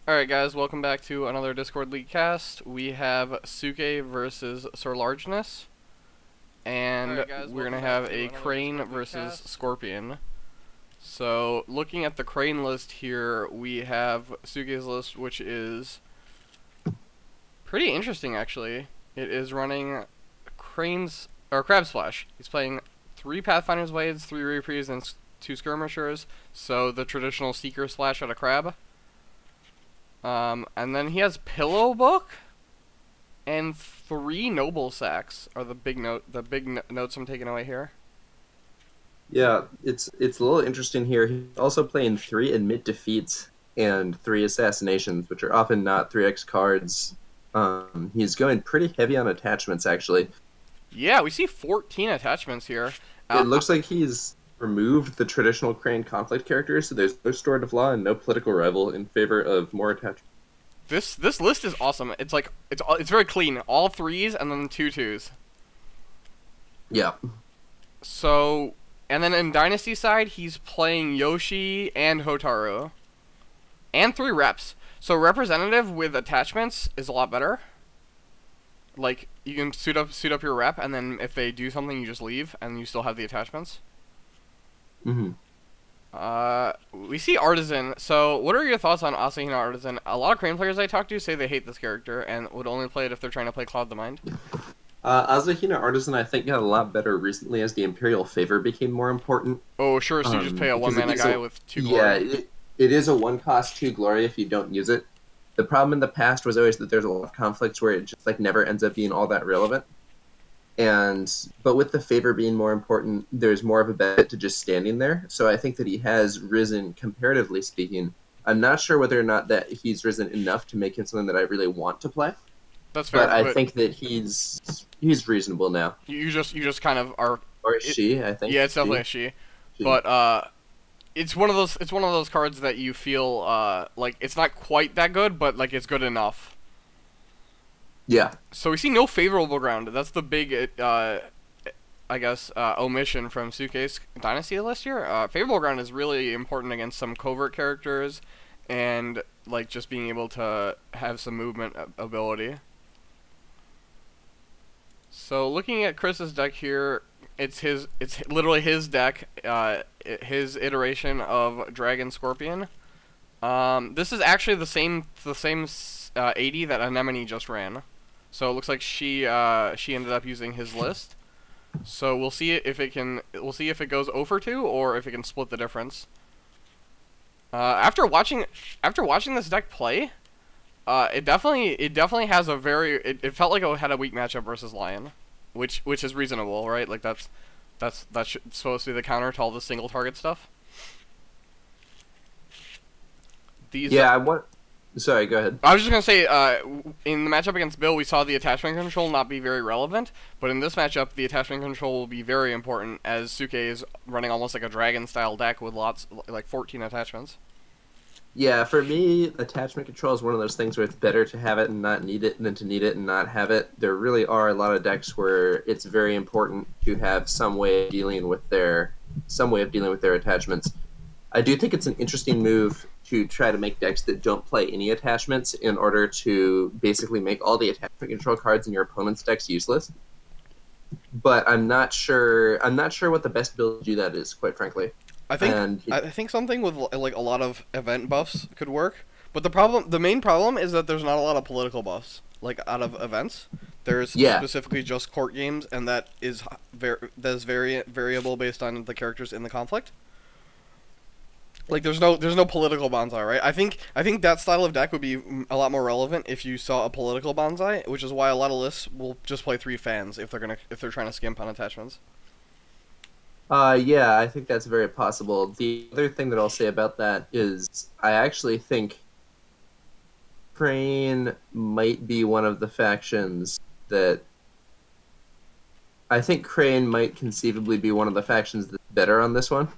Alright guys, welcome back to another Discord League cast. We have Tsuke versus SirLargeness, and we're going to have a Crane versus Scorpion. So, looking at the Crane list here, we have Tsuke's list, which is pretty interesting actually. It is running Crab Splash. He's playing 3 Pathfinder's Blades, 3 Reapers, and 2 Skirmishers, so the traditional Seeker Splash out of Crab. And then he has Pillow Book and 3 Noble Sacks are the big notes I'm taking away here. Yeah, it's a little interesting here. He's also playing 3 Admit Defeats and 3 Assassinations, which are often not 3x cards. He's going pretty heavy on attachments, actually. Yeah, we see 14 attachments here. It looks like he's removed the traditional Crane conflict characters, so there's no Sword of Law and no political rival in favor of more attachments. This list is awesome. It's like it's very clean. All 3s and then 2 2s. Yeah. So, and then in Dynasty side, he's playing Yoshi and Hotaru. And 3 reps. So representative with attachments is a lot better. Like, you can suit up your rep, and then if they do something, you just leave, and you still have the attachments. Mm-hmm. We see Artisan. So, what are your thoughts on Asahina Artisan? A lot of Crane players I talk to say they hate this character, and would only play it if they're trying to play Cloud the Mind. Asahina Artisan, I think, got a lot better recently as the Imperial Favor became more important. Oh, sure, so you just pay a 1-mana guy with 2 glory. Yeah, it is a 1-cost 2 glory if you don't use it. The problem in the past was always that there's a lot of conflicts where it just like never ends up being all that relevant. But with the favor being more important, there's more of a benefit to just standing there. So I think that he has risen, comparatively speaking. I'm not sure whether or not that he's risen enough to make him something that I really want to play. That's fair. But I think that he's reasonable now. You just kind of are. Or she, I think. Yeah, it's definitely a she. But it's one of those cards that you feel like it's not quite that good, but like it's good enough. Yeah. So we see no favorable ground. That's the big, I guess, omission from Tsuke's Dynasty list here. Favorable ground is really important against some covert characters, and like just being able to have some movement ability. So looking at Chris's deck here, it's literally his deck, his iteration of Dragon Scorpion. This is actually the same 80 that Anemone just ran. So it looks like she ended up using his list. So we'll see if it goes 0 for 2 or if it can split the difference. After watching this deck play, it definitely has it felt like it had a weak matchup versus Lion, which is reasonable, right? Like that's supposed to be the counter to all the single target stuff. Sorry, go ahead. I was just going to say, in the matchup against Bill, we saw the attachment control not be very relevant, but in this matchup, the attachment control will be very important, as Tsuke is running almost like a dragon-style deck with like 14 attachments. Yeah, for me, attachment control is one of those things where it's better to have it and not need it than to need it and not have it. There really are a lot of decks where it's very important to have some way of dealing with their attachments. I do think it's an interesting move to try to make decks that don't play any attachments in order to basically make all the attachment control cards in your opponent's decks useless. But I'm not sure what the best build to do that is, quite frankly. I think something with like a lot of event buffs could work, but the main problem is that there's not a lot of political buffs like out of events. There's specifically just court games, and that is variable based on the characters in the conflict. Like there's no political bonsai, right? I think that style of deck would be a lot more relevant if you saw a political bonsai, which is why a lot of lists will just play 3 fans if they're trying to skimp on attachments. Yeah, I think that's very possible. The other thing that I'll say about that is I actually think Crane might be one of the factions that I think Crane might conceivably be one of the factions that's better on this one.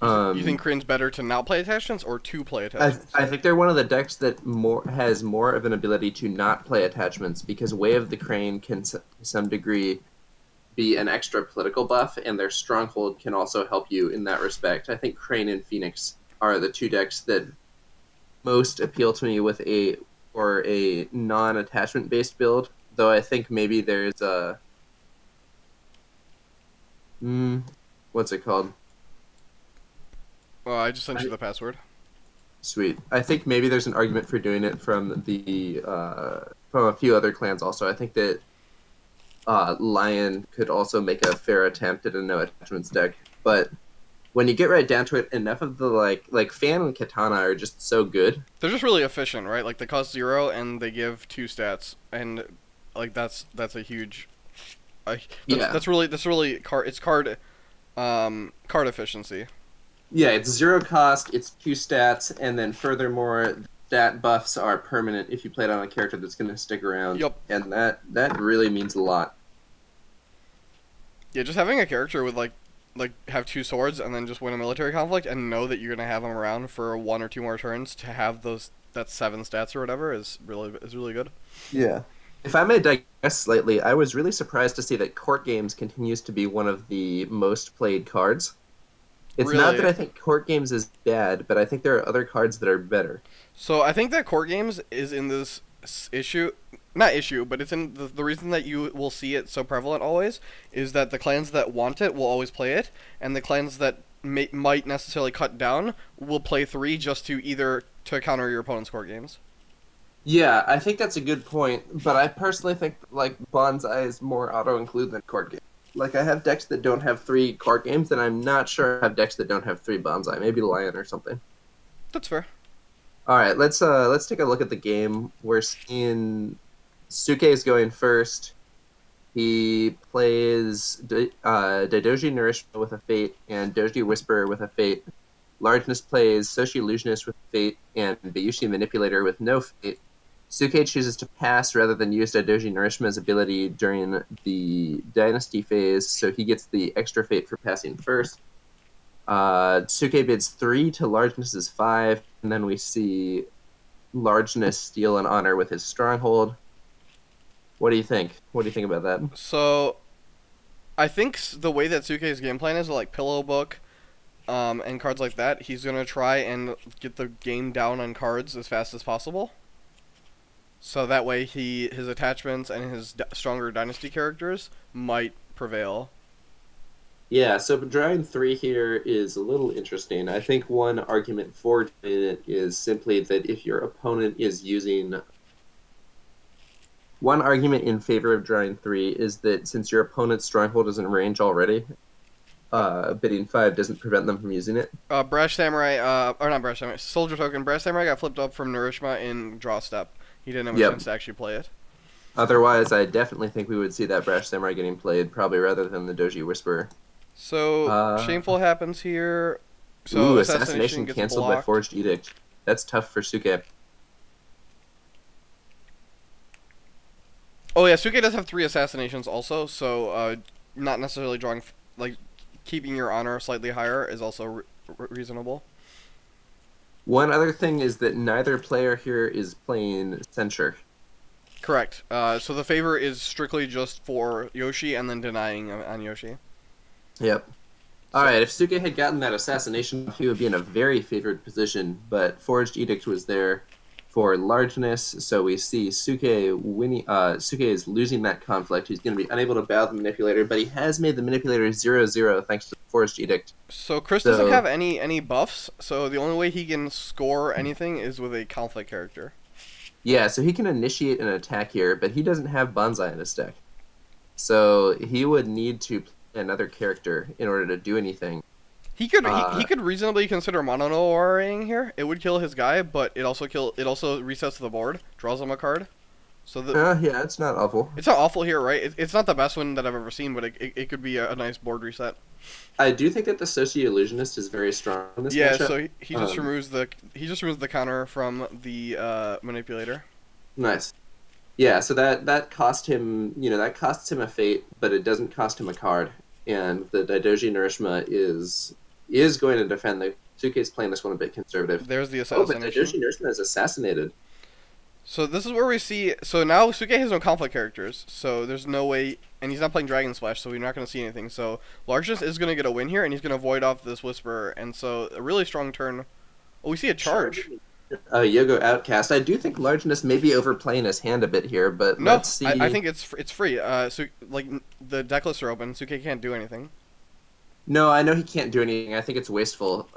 You think Crane's better to not play attachments or to play attachments? I think they're one of the decks that has more of an ability to not play attachments, because Way of the Crane can, to some degree, be an extra political buff, and their Stronghold can also help you in that respect. I think Crane and Phoenix are the 2 decks that most appeal to me with a non-attachment based build. Though I think maybe there's a what's it called? Well, I just sent you the password. Sweet. I think maybe there's an argument for doing it from a few other clans also. I think that Lion could also make a fair attempt at a no attachments deck, but when you get right down to it, enough of the like Fan and Katana are just so good. They're just really efficient, right? Like they cost 0 and they give 2 stats, and like that's a huge. That's really card efficiency. Yeah, it's 0 cost, it's 2 stats, and then furthermore, stat buffs are permanent if you play it on a character that's going to stick around. Yep. And that really means a lot. Yeah, just having a character with like have 2 swords and then just win a military conflict and know that you're gonna have them around for 1 or 2 more turns to have that 7 stats or whatever is really good. Yeah. If I may digress slightly, I was really surprised to see that Court Games continues to be one of the most played cards. It's Really? not that I think Court Games is bad, but I think there are other cards that are better. So I think that Court Games is in this not issue, but it's in the reason that you will see it so prevalent always is that the clans that want it will always play it, and the clans that might necessarily cut down will play 3 just to counter your opponent's Court Games. Yeah, I think that's a good point, but I personally think like Bonsai is more auto-include than Court Games. Like I have decks that don't have 3 Court Games, and I'm not sure I have decks that don't have 3 Bonsai. Maybe Lion or something. That's fair. All right, let's take a look at the game. We're seeing Tsuke is going first. He plays Daidoji Nourishment with a Fate and Doji Whisperer with a Fate. Largeness plays SirLargeness with Fate and Bayushi Manipulator with no Fate. Tsuke chooses to pass rather than use Daidoji Nourishment's ability during the Dynasty phase, so he gets the extra Fate for passing first. Tsuke bids 3 to Largeness's 5, and then we see Largeness steal an honor with his Stronghold. What do you think? What do you think about that? So, I think the way that Tsuke's game plan is like Pillow Book, and cards like that, he's gonna try and get the game down on cards as fast as possible. So that way his attachments and his stronger Dynasty characters might prevail. Yeah, so drawing 3 here is a little interesting. I think one argument for doing it is simply that if your opponent is using... One argument in favor of drawing 3 is that since your opponent's Stronghold is in range already, bidding 5 doesn't prevent them from using it. Brash Samurai, or not Brash Samurai, Soldier Token. Brash Samurai got flipped up from Nourishma in Draw Step. He didn't have a chance to actually play it. Otherwise, I definitely think we would see that Brash Samurai getting played, probably rather than the Doji Whisperer. So, Shameful happens here. So Assassination gets canceled blocked. by Forged Edict. That's tough for Tsuke. Oh yeah, Tsuke does have 3 assassinations also, so not necessarily drawing, keeping your honor slightly higher is also reasonable. One other thing is that neither player here is playing Censure. Correct. So the favor is strictly just for Yoshi and then denying on Yoshi. Yep. Alright, if Tsuke had gotten that assassination, he would be in a very favored position, but Forged Edict was there for Largeness, so we see Tsuke winning. Tsuke is losing that conflict. He's going to be unable to bow the Manipulator, but he has made the Manipulator 0/0 thanks to the Forged Edict. So Chris doesn't have any buffs, so the only way he can score anything is with a conflict character. Yeah, so he can initiate an attack here, but he doesn't have Bonsai in his deck. So he would need to play another character in order to do anything. He could reasonably consider mono-noiring here. It would kill his guy, but it also resets the board, draws him a card. So yeah, it's not awful. It's not awful here, right? It's not the best one that I've ever seen, but it could be a nice board reset. I do think that the Socio-Illusionist is very strong in this matchup. Yeah, so he just removes the counter from the Manipulator. Nice. Yeah, so that cost him, that costs him a Fate, but it doesn't cost him a card. And the Daidoji Nourishma is going to defend. The Tsuke's playing this one a bit conservative. There's the assassination. Oh, but Daidoji Nourishma is assassinated. So this is where we see... So now Tsuke has no conflict characters, so there's no way... And he's not playing Dragon Splash, so we're not going to see anything. So Largeness is going to get a win here, and he's going to void off this Whisperer. And so a really strong turn... Oh, we see a charge. Yogo Outcast. I do think Largeness may be overplaying his hand a bit here, but No, let's I see. think it's free. So like the decklists are open. Tsuke can't do anything. No, I know he can't do anything. I think it's wasteful.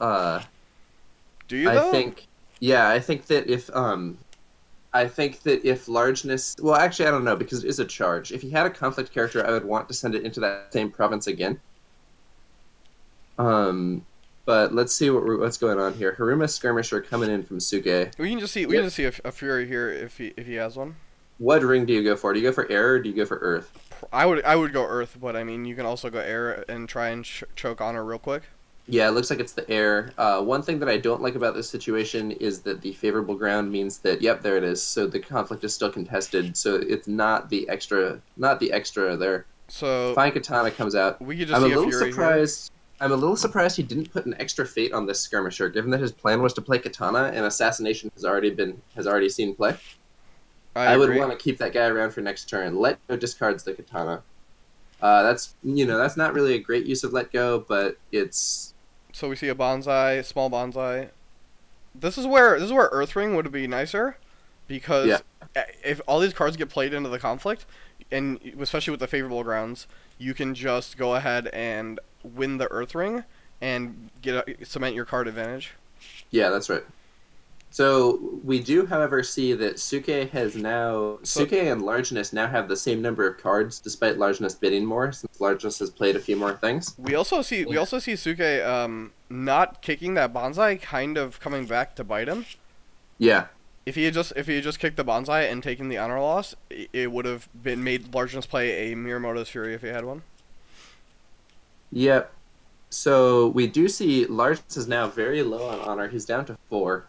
Do you I though? think, yeah, I think that if Largeness, well, actually, I don't know because it is a charge. If he had a conflict character, I would want to send it into that same province again. Um, but let's see what's going on here. Haruma Skirmisher coming in from Tsuke. We can Yep. just see a fury here if he has one. What ring do you go for? Do you go for air or do you go for earth? I would go earth, but I mean you can also go air and try and choke on her real quick. Yeah, it looks like it's the air. One thing that I don't like about this situation is that the favorable ground means that, yep, there it is. So the conflict is still contested. So it's not the extra there. So Fine Katana comes out. we could just I'm a see a little fury here. surprised. I'm a little surprised he didn't put an extra fate on this skirmisher, given that his plan was to play Katana and assassination has already seen play. I I would agree. want to keep that guy around for next turn. Let Go discards the Katana. That's not really a great use of Let Go, but it's So we see a bonsai, small bonsai. This is where Earth Ring would be nicer, yeah. because if all these cards get played into the conflict, and especially with the favorable grounds, you can just go ahead and win the Earth Ring and cement your card advantage. Yeah, that's right. So we do, however, see that So Tsuke and Largeness now have the same number of cards, despite Largeness bidding more, since Largeness has played a few more things. we also see Suke not kicking that bonsai, kind of coming back to bite him. Yeah, If he had just kicked the bonsai and taken the honor loss, it would have been made Largeness play a Miyamoto's Fury if he had one. yep. So we do see Largeness is now very low on honor. He's down to 4.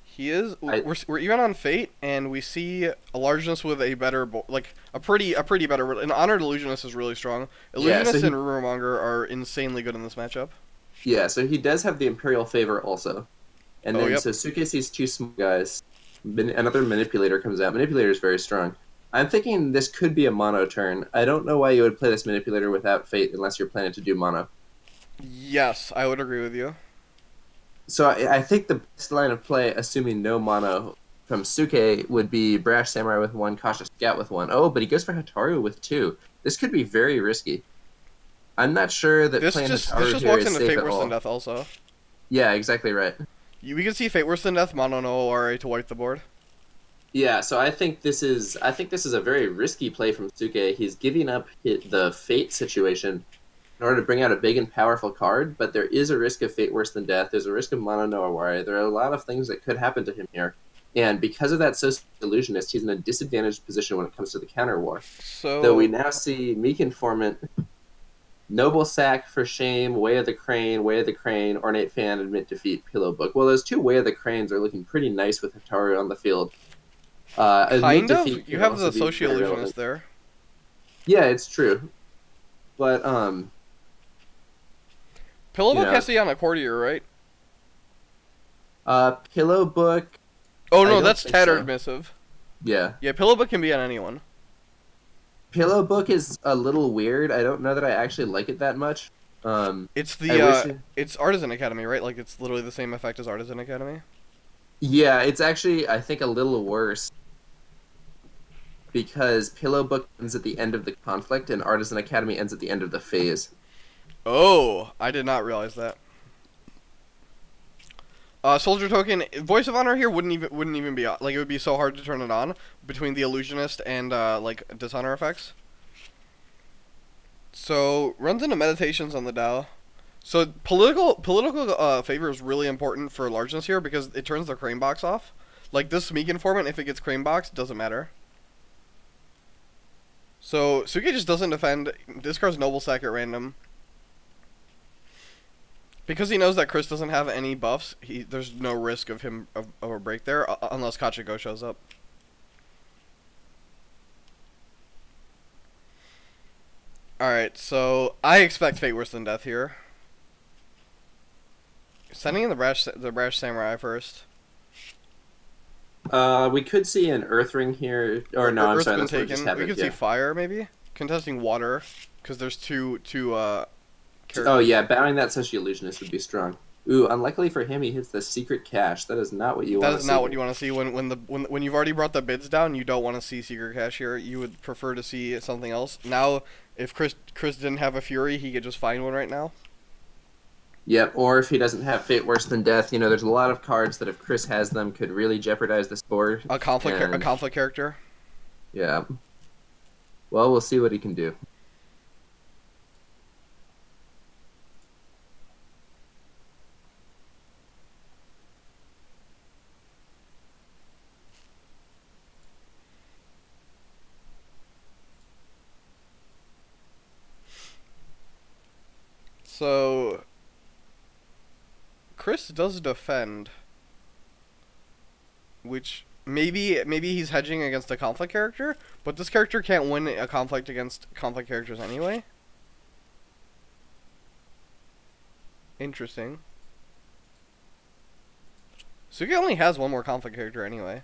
He is. I We're even on Fate, and we see a Largeness with a better, like a pretty better. An Honored Illusionist is really strong. yeah. Illusionist and Rumormonger are insanely good in this matchup. So he does have the Imperial favor also, and Oh then yep. so Tsuke sees 2 small guys. Another Manipulator comes out. Manipulator is very strong. I'm thinking this could be a mono turn. I don't know why you would play this Manipulator without Fate unless you're planning to do mono. Yes, I would agree with you. So I think the best line of play, assuming no mono from Tsuke, would be Brash Samurai with 1, Cautious Scout with 1. Oh, but he goes for Hataru with 2. This could be very risky. I'm not sure that playing This Hataru just here walks is into safe Fate at Worse Than all. Death also. Yeah, exactly right. We can see Fate Worse Than Death, Mono no ORA to wipe the board. Yeah, so I think this is a very risky play from Tsuke. He's giving up the Fate situation in order to bring out a big and powerful card, but there is a risk of Fate Worse Than Death. There's a risk of Mono no Aware. There are a lot of things that could happen to him here. And because of that Social Illusionist, he's in a disadvantaged position when it comes to the counter war. Though we So now see Meek Informant, Noble Sack for Shame, Way of the Crane, Ornate Fan, Admit Defeat, Pillow Book. Well, those 2 Way of the Cranes are looking pretty nice with Hataru on the field. Admit kind Defeat of. You can have also the be Social very Illusionist relevant. there. Yeah, it's true. But you Pillowbook know, has to be on a courtier, right? Pillow Book, Oh I no, don't that's think Tattered so. Missive. Yeah. Yeah, Pillowbook can be on anyone. Pillow Book is a little weird. I don't know that I actually like it that much. It's I wish it, it's Artisan Academy, right? Like it's literally the same effect as Artisan Academy. yeah, it's actually I think a little worse because Pillow Book ends at the end of the conflict and Artisan Academy ends at the end of the phase. Oh, I did not realize that. Soldier Token, Voice of Honor here wouldn't even be on. Like it would be so hard to turn it on between the Illusionist and like Dishonor effects. So runs into Meditations on the Dow. So political favor is really important for Largeness here because it turns the Crane box off. Like this Meek Informant, if it gets Crane box, doesn't matter. So Tsuke just doesn't defend. Discards Noble Sack at random. Because he knows that Chris doesn't have any buffs, there's no risk of him of a break there unless Kachiko shows up. Alright, so I expect Fate Worse Than Death here. Sending in the brash Samurai first. We could see an Earth Ring here, or no, I'm Earth's sorry, been that's what just taken. We happened. could Yeah. see Fire maybe contesting Water because there's two Oh characters. yeah, bowing that Sushi Illusionist would be strong. Ooh, unluckily for him, he hits the secret cache. That is not what you That want to is not see. what you want to see when you've already brought the bids down. You don't want to see secret cash here. You would prefer to see something else. Now, if Chris didn't have a Fury, he could just find one right now. Yep, or if he doesn't have Fate Worse Than Death, you know, there's a lot of cards that if Chris has them could really jeopardize the score. A conflict character. Yeah. Well, we'll see what he can do. So Chris does defend, which maybe he's hedging against a conflict character, but this character can't win a conflict against conflict characters anyway. Interesting. Tsuke only has one more conflict character anyway.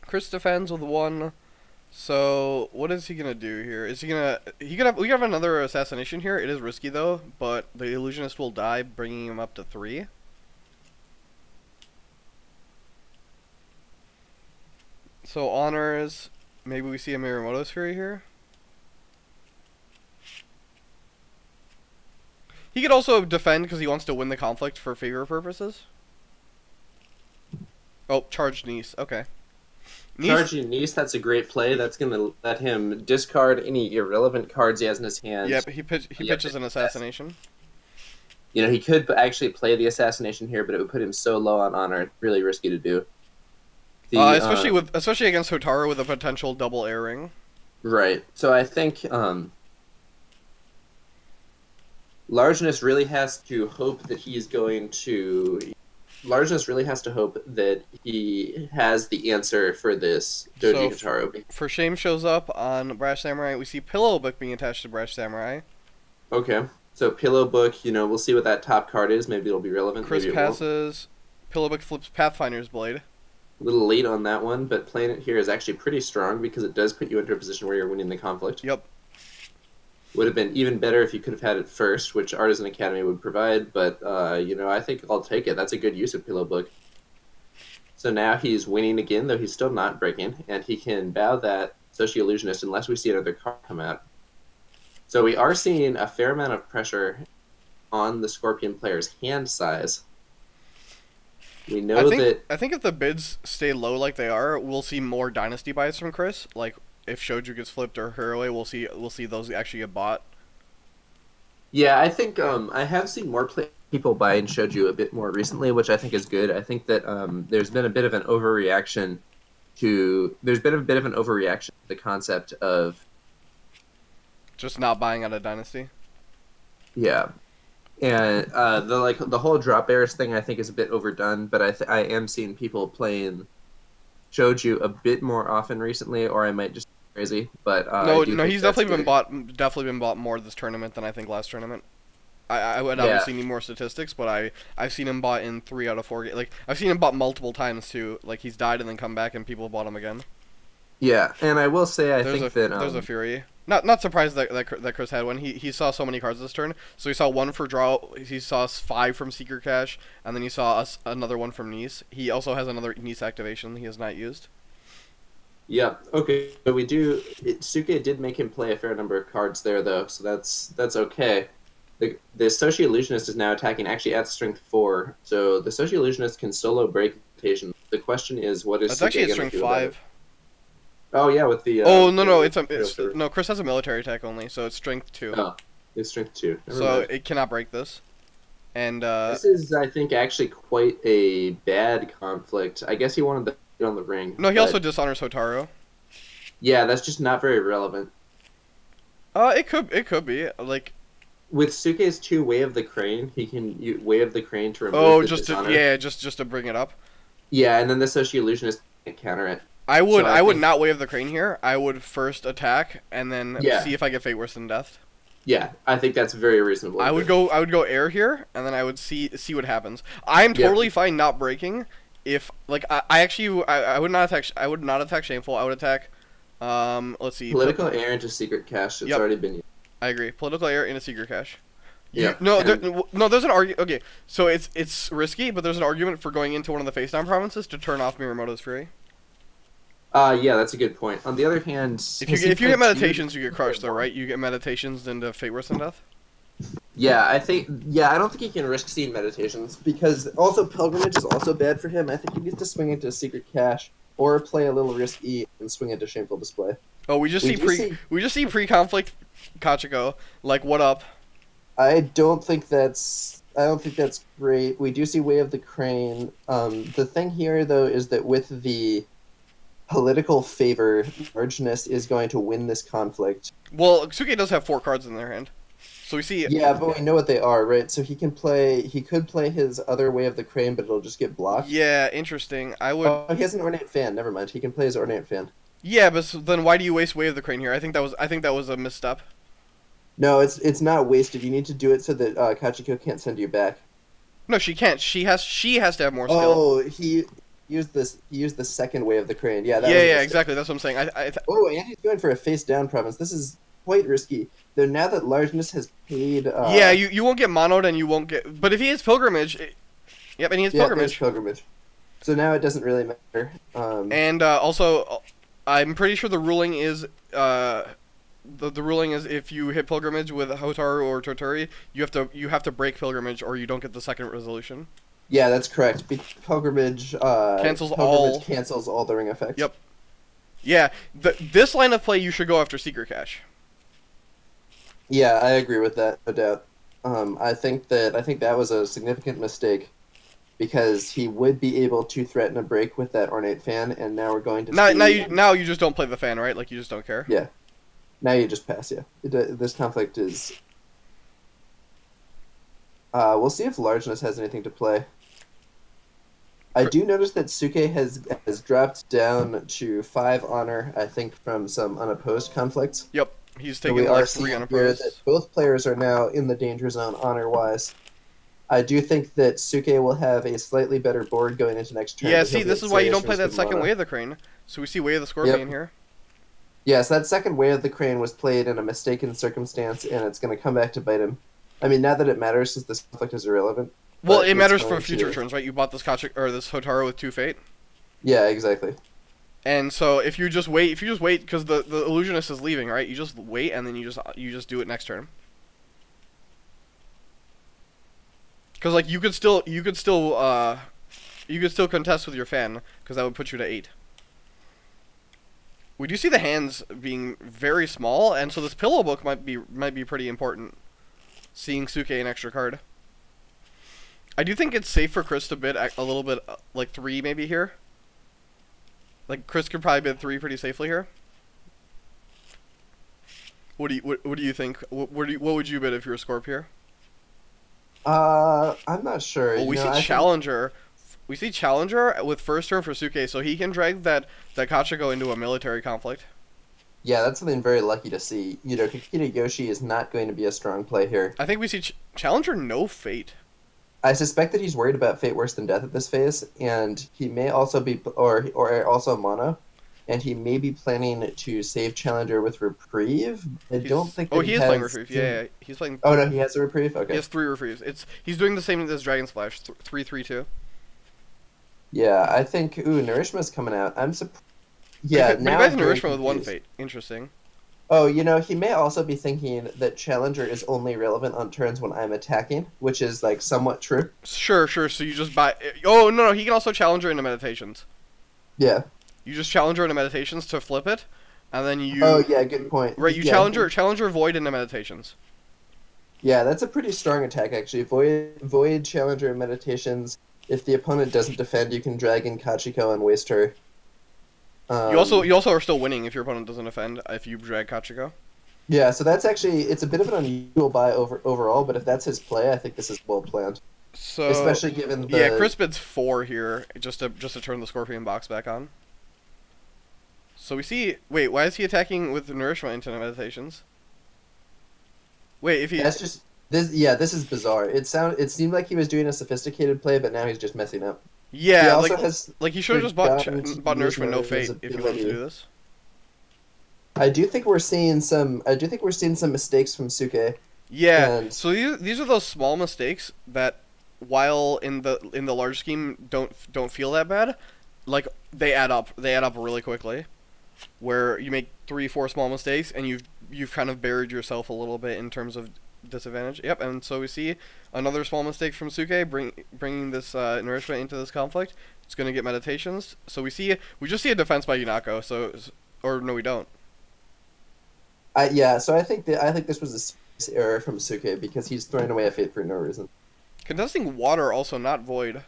Chris defends with one. So what is he gonna do here? Is he gonna? We have another assassination here. It is risky though, but the illusionist will die, bringing him up to 3. So honors. Maybe we see a Miyamoto Fury here. He could also defend because he wants to win the conflict for favor purposes. Oh, charged Niece. Okay. Charging Niece, that's a great play. That's going to let him discard any irrelevant cards he has in his hand. Yep, he pitches an assassination. You know, he could actually play the assassination here, but it would put him so low on honor. Really risky to do. Especially against Hotaru with a potential double air ring. Right. So I think Largeness really has to hope that he's going to... Largeness really has to hope that he has the answer for this Doji Hotaru. For Shame shows up on Brash Samurai, we see Pillow Book being attached to Brash Samurai. Okay. So Pillow Book, you know, we'll see what that top card is. Maybe it'll be relevant. Chris passes. Pillow Book flips Pathfinder's Blade. A little late on that one, but playing it here is actually pretty strong because it does put you into a position where you're winning the conflict. Yep. Would have been even better if you could have had it first, which Artisan Academy would provide, but, you know, I think I'll take it. That's a good use of Pillow Book. So now he's winning again, though he's still not breaking, and he can bow that Socio-Illusionist unless we see another card come out. So we are seeing a fair amount of pressure on the Scorpion player's hand size. We know I think if the bids stay low like they are, we'll see more Dynasty buys from Chris. Like, if Shoju gets flipped or Hiraway, we'll see those actually get bought. Yeah, I think I have seen more people buying Shoju a bit more recently, which I think is good. I think that there's been a bit of an overreaction to the concept of just not buying out a Dynasty. Yeah, and the whole drop bears thing I think is a bit overdone, but I am seeing people playing Shoju a bit more often recently, or I might just be crazy. But no, he's definitely been bought more this tournament than I think last tournament. I haven't seen any more statistics, but I've seen him bought in 3 out of 4 games. Like, I've seen him bought multiple times too. Like, he's died and then come back and people bought him again. Yeah, and I will say there's a Fury. Not surprised that Chris had one. He saw so many cards this turn. So he saw 1 for draw. He saw 5 from Secret Cache, and then he saw another 1 from Niece. He also has another Niece activation he has not used. Yeah. Okay. So Tsuke did make him play a fair number of cards there, though. So that's okay. The Socio-Illusionist is now attacking actually at strength 4. So the Socio-Illusionist can solo break invitation. The question is, what is That's actually at strength 5. Oh yeah, with the. No. Chris has a military attack only, so it's strength 2. Oh, it's strength 2. Never mind. It cannot break this. And this is, I think, actually quite a bad conflict. I guess he wanted to get on the ring. No, he also dishonors Hotaru. Yeah, that's just not very relevant. It could be like. With Tsuke's 2 Way of the Crane, he can Way of the Crane to remove the dishonor. just to bring it up. Yeah, and then the Socio-Illusionist can't counter it. I would not Way of the Crane here. I would first attack and then see if I get Fate Worse Than Death. Yeah, I think that's very reasonable. I would go air here, and then I would see what happens. I'm totally fine not breaking. If like I would not attack Shameful. I would attack let's see. Political air into Secret Cache. It's already been used. I agree. Political error in a secret cache. Yeah. No, there's an argument. Okay, so it's risky, but there's an argument for going into one of the face down provinces to turn off Miyamoto's Fury. Yeah, that's a good point. On the other hand, If you get meditations, you get crushed, though, right? You get meditations into Fate Worse Than Death. Yeah, I don't think he can risk seeing meditations because also pilgrimage is also bad for him. I think he needs to swing into a secret cache or play a little risky and swing into shameful display. Oh, we just see pre-conflict Kachiko. Like, what up? I don't think that's great. We do see Way of the Crane. The thing here though is that with the political favor, Largeness is going to win this conflict. Well, Tsuke does have 4 cards in their hand. So we see. Yeah, but we know what they are, right? So he could play his other Way of the Crane, but it'll just get blocked. Yeah, interesting. Oh, he has an Ornate Fan. Never mind. He can play his Ornate Fan. Yeah, but then why do you waste Way of the Crane here? I think that was a misstep. No, it's not wasted. You need to do it so that Kachiko can't send you back. No, she can't. She has to have more skill. Oh, he used the second Way of the Crane. Yeah. Yeah, exactly. That's what I'm saying. Oh, and he's going for a face down province. This is quite risky. Though now that Largeness has paid. Yeah, you won't get monoed and you won't get. But if he has pilgrimage, yep, and he has pilgrimage. So now it doesn't really matter. And also, I'm pretty sure the ruling is the ruling is if you hit pilgrimage with Hotaru or Toturi, you have to break pilgrimage or you don't get the second resolution. Yeah, that's correct. Pilgrimage cancels all the ring effects. Yep. Yeah, this line of play you should go after secret cache. Yeah, I agree with that, no doubt. I think that was a significant mistake because he would be able to threaten a break with that Ornate Fan, and now we're going to now you just don't play the fan, right? Like you just don't care. Yeah. Now you just pass, yeah. This conflict is... we'll see if Largeness has anything to play. I do notice that Tsuke has dropped down to 5 honor, I think, from some unopposed conflicts. Yep, he's taking like 3 unopposed. That both players are now in the danger zone honor-wise. I do think that Tsuke will have a slightly better board going into next turn. Yeah, see, this is why you don't play that second Way of the Crane. So we see Way of the Scorpion here. Yeah, so that second Way of the Crane was played in a mistaken circumstance, and it's going to come back to bite him. I mean, not that it matters, since this conflict is irrelevant. Well, it matters for future turns, right? You bought this this Hotaru with 2 Fate. Yeah, exactly. And so if you just wait, because the illusionist is leaving, right? You just wait, and then you just do it next turn. Because like you could still contest with your fan, because that would put you to 8. We do see the hands being very small, and so this pillow book might be pretty important. Seeing Tsuke an extra card. I do think it's safe for Chris to bid a little bit, like 3 maybe here. Like Chris could probably bid 3 pretty safely here. What do you think? What would you bid if you were Scorp here? I'm not sure. Well, we see Challenger. We see Challenger with first turn for Tsuke, so he can drag that Kachiko into a military conflict. Yeah, that's something very lucky to see. You know, Kikita Yoshi is not going to be a strong play here. I think we see Challenger no Fate. I suspect that he's worried about Fate Worse Than Death at this phase, and he may also be, or also mono, and he may be planning to save Challenger with Reprieve. Don't think. Oh, he is playing Reprieve. Yeah, he's playing. Oh no, he has a Reprieve. Okay. He has 3 Reprieves. He's doing the same as Dragon Splash. 3/3/2. Yeah, I think. Ooh, Nourishma's coming out. I'm surprised. Yeah, but now he buys Nourishma with 1 Fate. Interesting. Oh, you know, he may also be thinking that Challenger is only relevant on turns when I'm attacking, which is, like, somewhat true. Sure, so you just buy... Oh, no, he can also Challenger into Meditations. Yeah. You just Challenger into Meditations to flip it, and then you... Oh, yeah, good point. Right, you Challenger Void into Meditations. Yeah, that's a pretty strong attack, actually. Void Challenger Meditations. If the opponent doesn't defend, you can drag in Kachiko and waste her. You also are still winning if your opponent doesn't defend, if you drag Kachiko. Yeah, so that's actually, it's a bit of an unusual buy overall, but if that's his play, I think this is well planned. So, especially given the... Yeah, Chris bids 4 here, just to turn the Scorpion box back on. So we see... Wait, why is he attacking with the Nourishment into Meditations? Wait, if he... That's just... This is bizarre. It seemed like he was doing a sophisticated play, but now he's just messing up. Yeah, he should have just bought Nourishment no Fate if he wanted to do this. I do think we're seeing some. I do think we're seeing some mistakes from Tsuke, Yeah, and so these are those small mistakes that, while in the large scheme don't feel that bad, like they add up. They add up really quickly. Where you make 3, 4 small mistakes and you've kind of buried yourself a little bit in terms of disadvantage. Yep, and so we see another small mistake from Tsuke, bringing this nourishment into this conflict. It's going to get meditations. So we just see a defense by Yunako. So, or no, we don't. yeah. So I think this was a serious error from Tsuke because he's throwing away a fate for no reason. Contesting water also not void.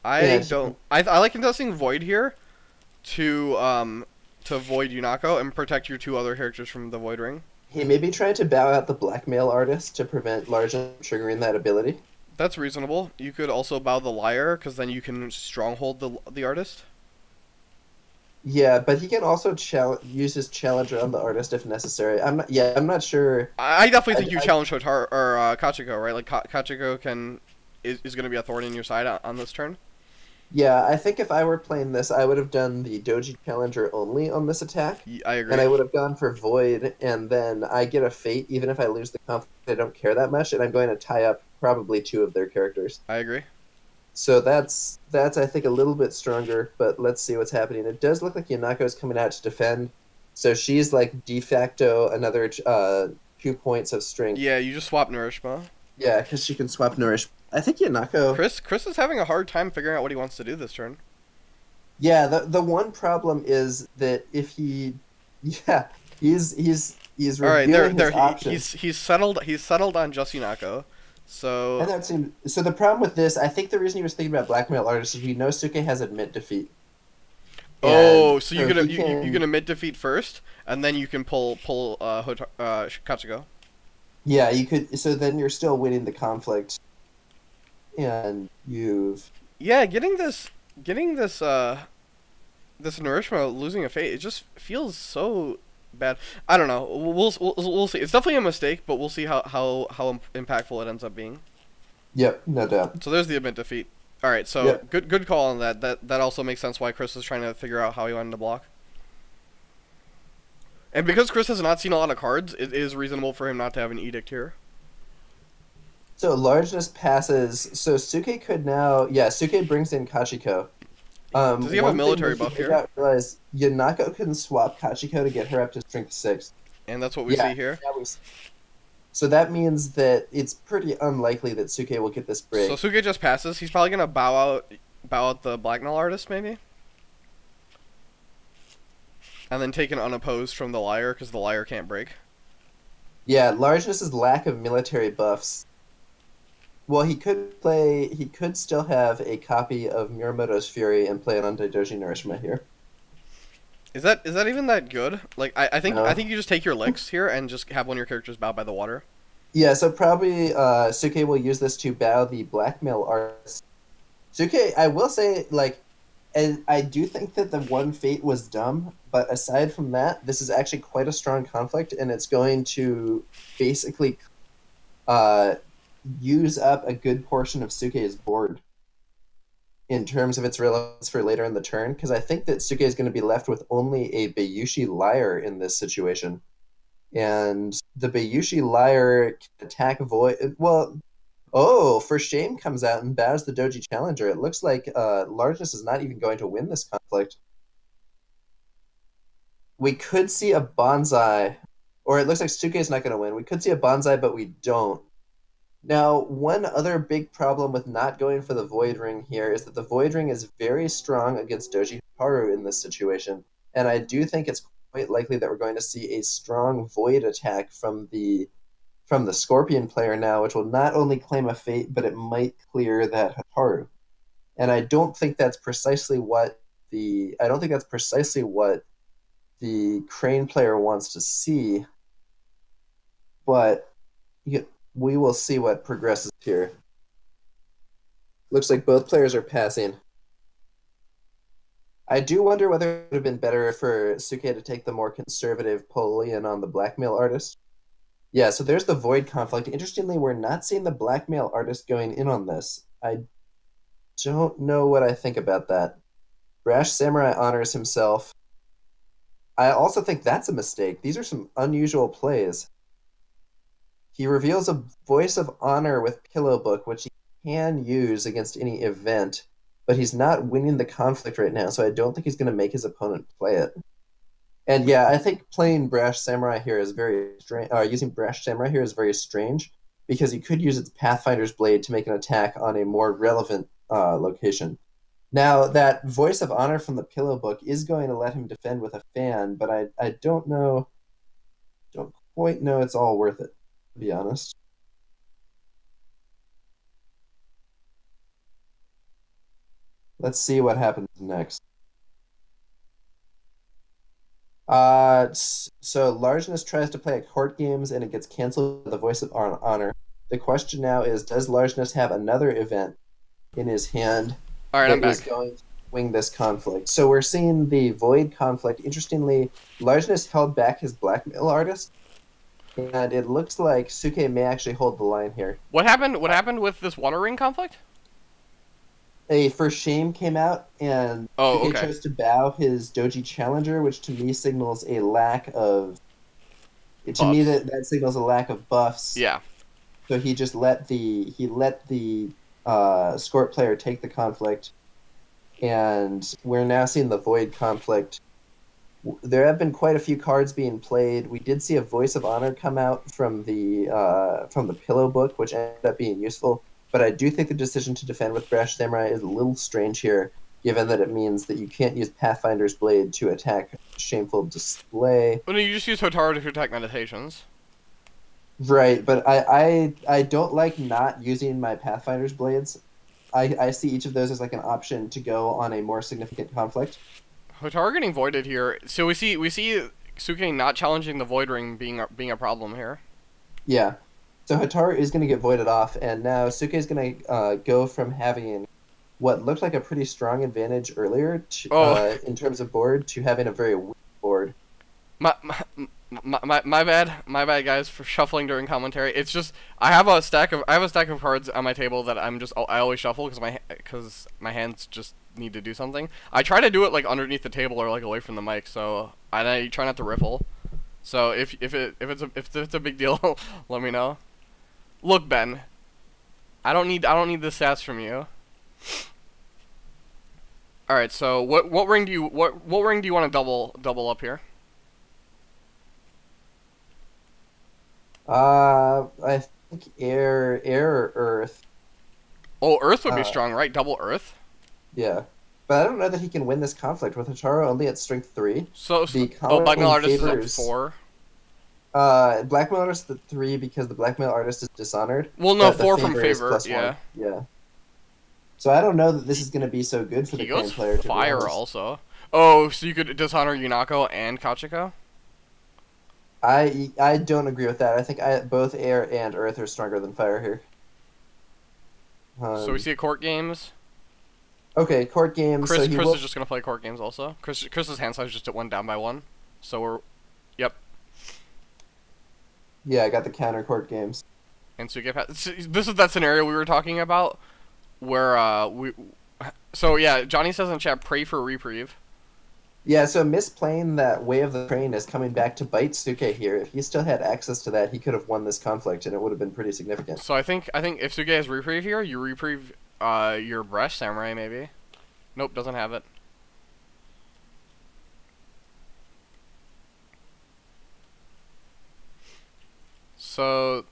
I And don't. I like contesting void here to void Yunako and protect your 2 other characters from the void ring. he may be trying to bow out the blackmail artist to prevent Largen triggering that ability. That's reasonable. You could also bow the liar because then you can stronghold the artist. Yeah, but he can also use his challenger on the artist if necessary. I'm not. Yeah, I'm not sure. I definitely think you challenge Hotar or Kachiko, right? Like Kachiko is going to be a thorn in your side on this turn. Yeah, I think if I were playing this, I would have done the Doji challenger only on this attack, I agree. and I would have gone for Void, and then I get a fate. Even if I lose the conflict, I don't care that much, and I'm going to tie up probably 2 of their characters. I agree. So that's I think a little bit stronger, but let's see what's happening. It does look like Yanako is coming out to defend, so she's like de facto another 2 points of strength. Yeah, you just swap Nourishma. Yeah, because she can swap Nourish. I think Yanako. Chris is having a hard time figuring out what he wants to do this turn. Yeah, the one problem is that if he, yeah, he's All right, revealing his options. he's settled on just Yunako. So And that seemed so. The problem with this, I think the reason he was thinking about blackmail artists is we know Suke has admit defeat. oh, so he you're gonna mid defeat first, and then you can pull Kachiko. Yeah, you could. So then you're still winning the conflict, and you've Yeah, this Nourishma losing a fate, it just feels so bad. I don't know. We'll see. It's definitely a mistake, but we'll see how impactful it ends up being. Yep, no doubt. So there's the admit defeat. All right, so Yep. good call on that. That also makes sense why Chris is trying to figure out how he wanted to block. And because Chris has not seen a lot of cards, it is reasonable for him not to have an edict here. So largeness passes. So Suke could now. Yeah, Suke brings in Kachiko. Does he have a One thing military that he buff did here? not realize Yanako can swap Kachiko to get her up to strength 6. And that's what we see here. So that means that it's pretty unlikely that Suke will get this break. So Tsuke just passes. He's probably gonna bow out the blackmail artist maybe, and then take an unopposed from the liar because the liar can't break. Yeah, largeness's lack of military buffs. Well, he could play. He could still have a copy of Muramoto's Fury and play it on Daidoji Nourishima here. Is that even that good? Like I think No. I think you just take your licks here and just have one of your characters bow by the water. Yeah, so probably Suke will use this to bow the blackmail artist. Suke, I will say, like, and I do think that the one fate was dumb, but aside from that, this is actually quite a strong conflict, and it's going to basically use up a good portion of Suke's board in terms of its relevance for later in the turn, because I think that Suke is going to be left with only a Bayushi Liar in this situation. And the Bayushi Liar can attack Void. Well, oh, For Shame comes out and bows the Doji Challenger. It looks like Largeness is not even going to win this conflict. We could see a Bonsai, or it looks like Tsuke is not going to win. We could see a Bonsai, but we don't. Now, one other big problem with not going for the Void Ring here is that the Void Ring is very strong against Doji Haru in this situation, and I do think it's quite likely that we're going to see a strong Void attack from the Scorpion player now, which will not only claim a fate, but it might clear that Hataru. And I don't think that's precisely what the Crane player wants to see, but we will see what progresses here. Looks like both players are passing. I do wonder whether it would have been better for Tsuke to take the more conservative pull in on the blackmail artist. Yeah, so there's the Void conflict. Interestingly, we're not seeing the blackmail artist going in on this. I don't know what I think about that. Brash Samurai honors himself. I also think that's a mistake. These are some unusual plays. He reveals a Voice of Honor with Pillow Book, which he can use against any event, but he's not winning the conflict right now, so I don't think he's going to make his opponent play it. And yeah, I think playing Brash Samurai here is very strange. Using Brash Samurai here is very strange because he could use its Pathfinder's Blade to make an attack on a more relevant location. Now, that Voice of Honor from the Pillow Book is going to let him defend with a fan, but I don't quite know it's all worth it, to be honest. Let's see what happens next. So Largeness tries to play a court games and it gets canceled by the Voice of Honor. The question now is, does Largeness have another event in his hand All right, I'm that is back. going to wing this conflict? So we're seeing the Void conflict. Interestingly, Largeness held back his Blackmail Artist, and it looks like Tsuke may actually hold the line here. What happened? What happened with this Water Ring conflict? A First Shame came out, and Oh, Tsuke okay. chose to bow his Doji Challenger, which to me signals a lack of. To me, Buffs. that signals a lack of buffs. Yeah. So he just let the Skort player take the conflict, and we're now seeing the Void conflict. There have been quite a few cards being played. We did see a Voice of Honor come out from the Pillow Book, which ended up being useful. But I do think the decision to defend with Brash Samurai is a little strange here, given that it means that you can't use Pathfinder's Blade to attack Shameful Display. Well, no, you just use Hotaru to attack Meditations. Right, but I don't like not using my Pathfinder's Blades. I see each of those as like an option to go on a more significant conflict. Hotaru getting voided here. So we see Tsuke not challenging the Void Ring being a problem here. Yeah. So Hotaru is going to get voided off, and now Tsuke is going to go from having what looked like a pretty strong advantage earlier in terms of board to having a very weak board. My bad, guys, for shuffling during commentary. It's just I have a stack of cards on my table that I always shuffle because my hands just need to do something. I try to do it like underneath the table or like away from the mic, so I try not to riffle. So if it's a big deal, let me know. Look, Ben, I don't need the stats from you. All right, so what ring do you want to double up here? I think air or earth. Oh, Earth would be strong, right? Double Earth. Yeah, but I don't know that he can win this conflict with Hotaru only at strength 3. So The Blackmail Artist favors, is at 4. Blackmail Artist is at 3 because the Blackmail Artist is dishonored. Well, no, but the 4 from favor is favor. +1. Yeah. Yeah. So I don't know that this is going to be so good for the He goes Crane player. To fire be honest. also. Oh, so you could dishonor Yunako and Kachiko? I don't agree with that. I think both air and earth are stronger than fire here. So we see a court games. Okay, court games. Chris So is just gonna play court games also. Chris's hand size is just at 1 down by 1. So we're, yep. Yeah, I got the counter court games. And Tsuke this is that scenario we were talking about, where So yeah, Johnny says in chat, pray for reprieve. Yeah, so misplaying that Way of the Crane is coming back to bite Tsuke here. If he still had access to that, he could have won this conflict, and it would have been pretty significant. So I think if Tsuke has reprieve here, you reprieve your Brash Samurai maybe. Nope, doesn't have it. So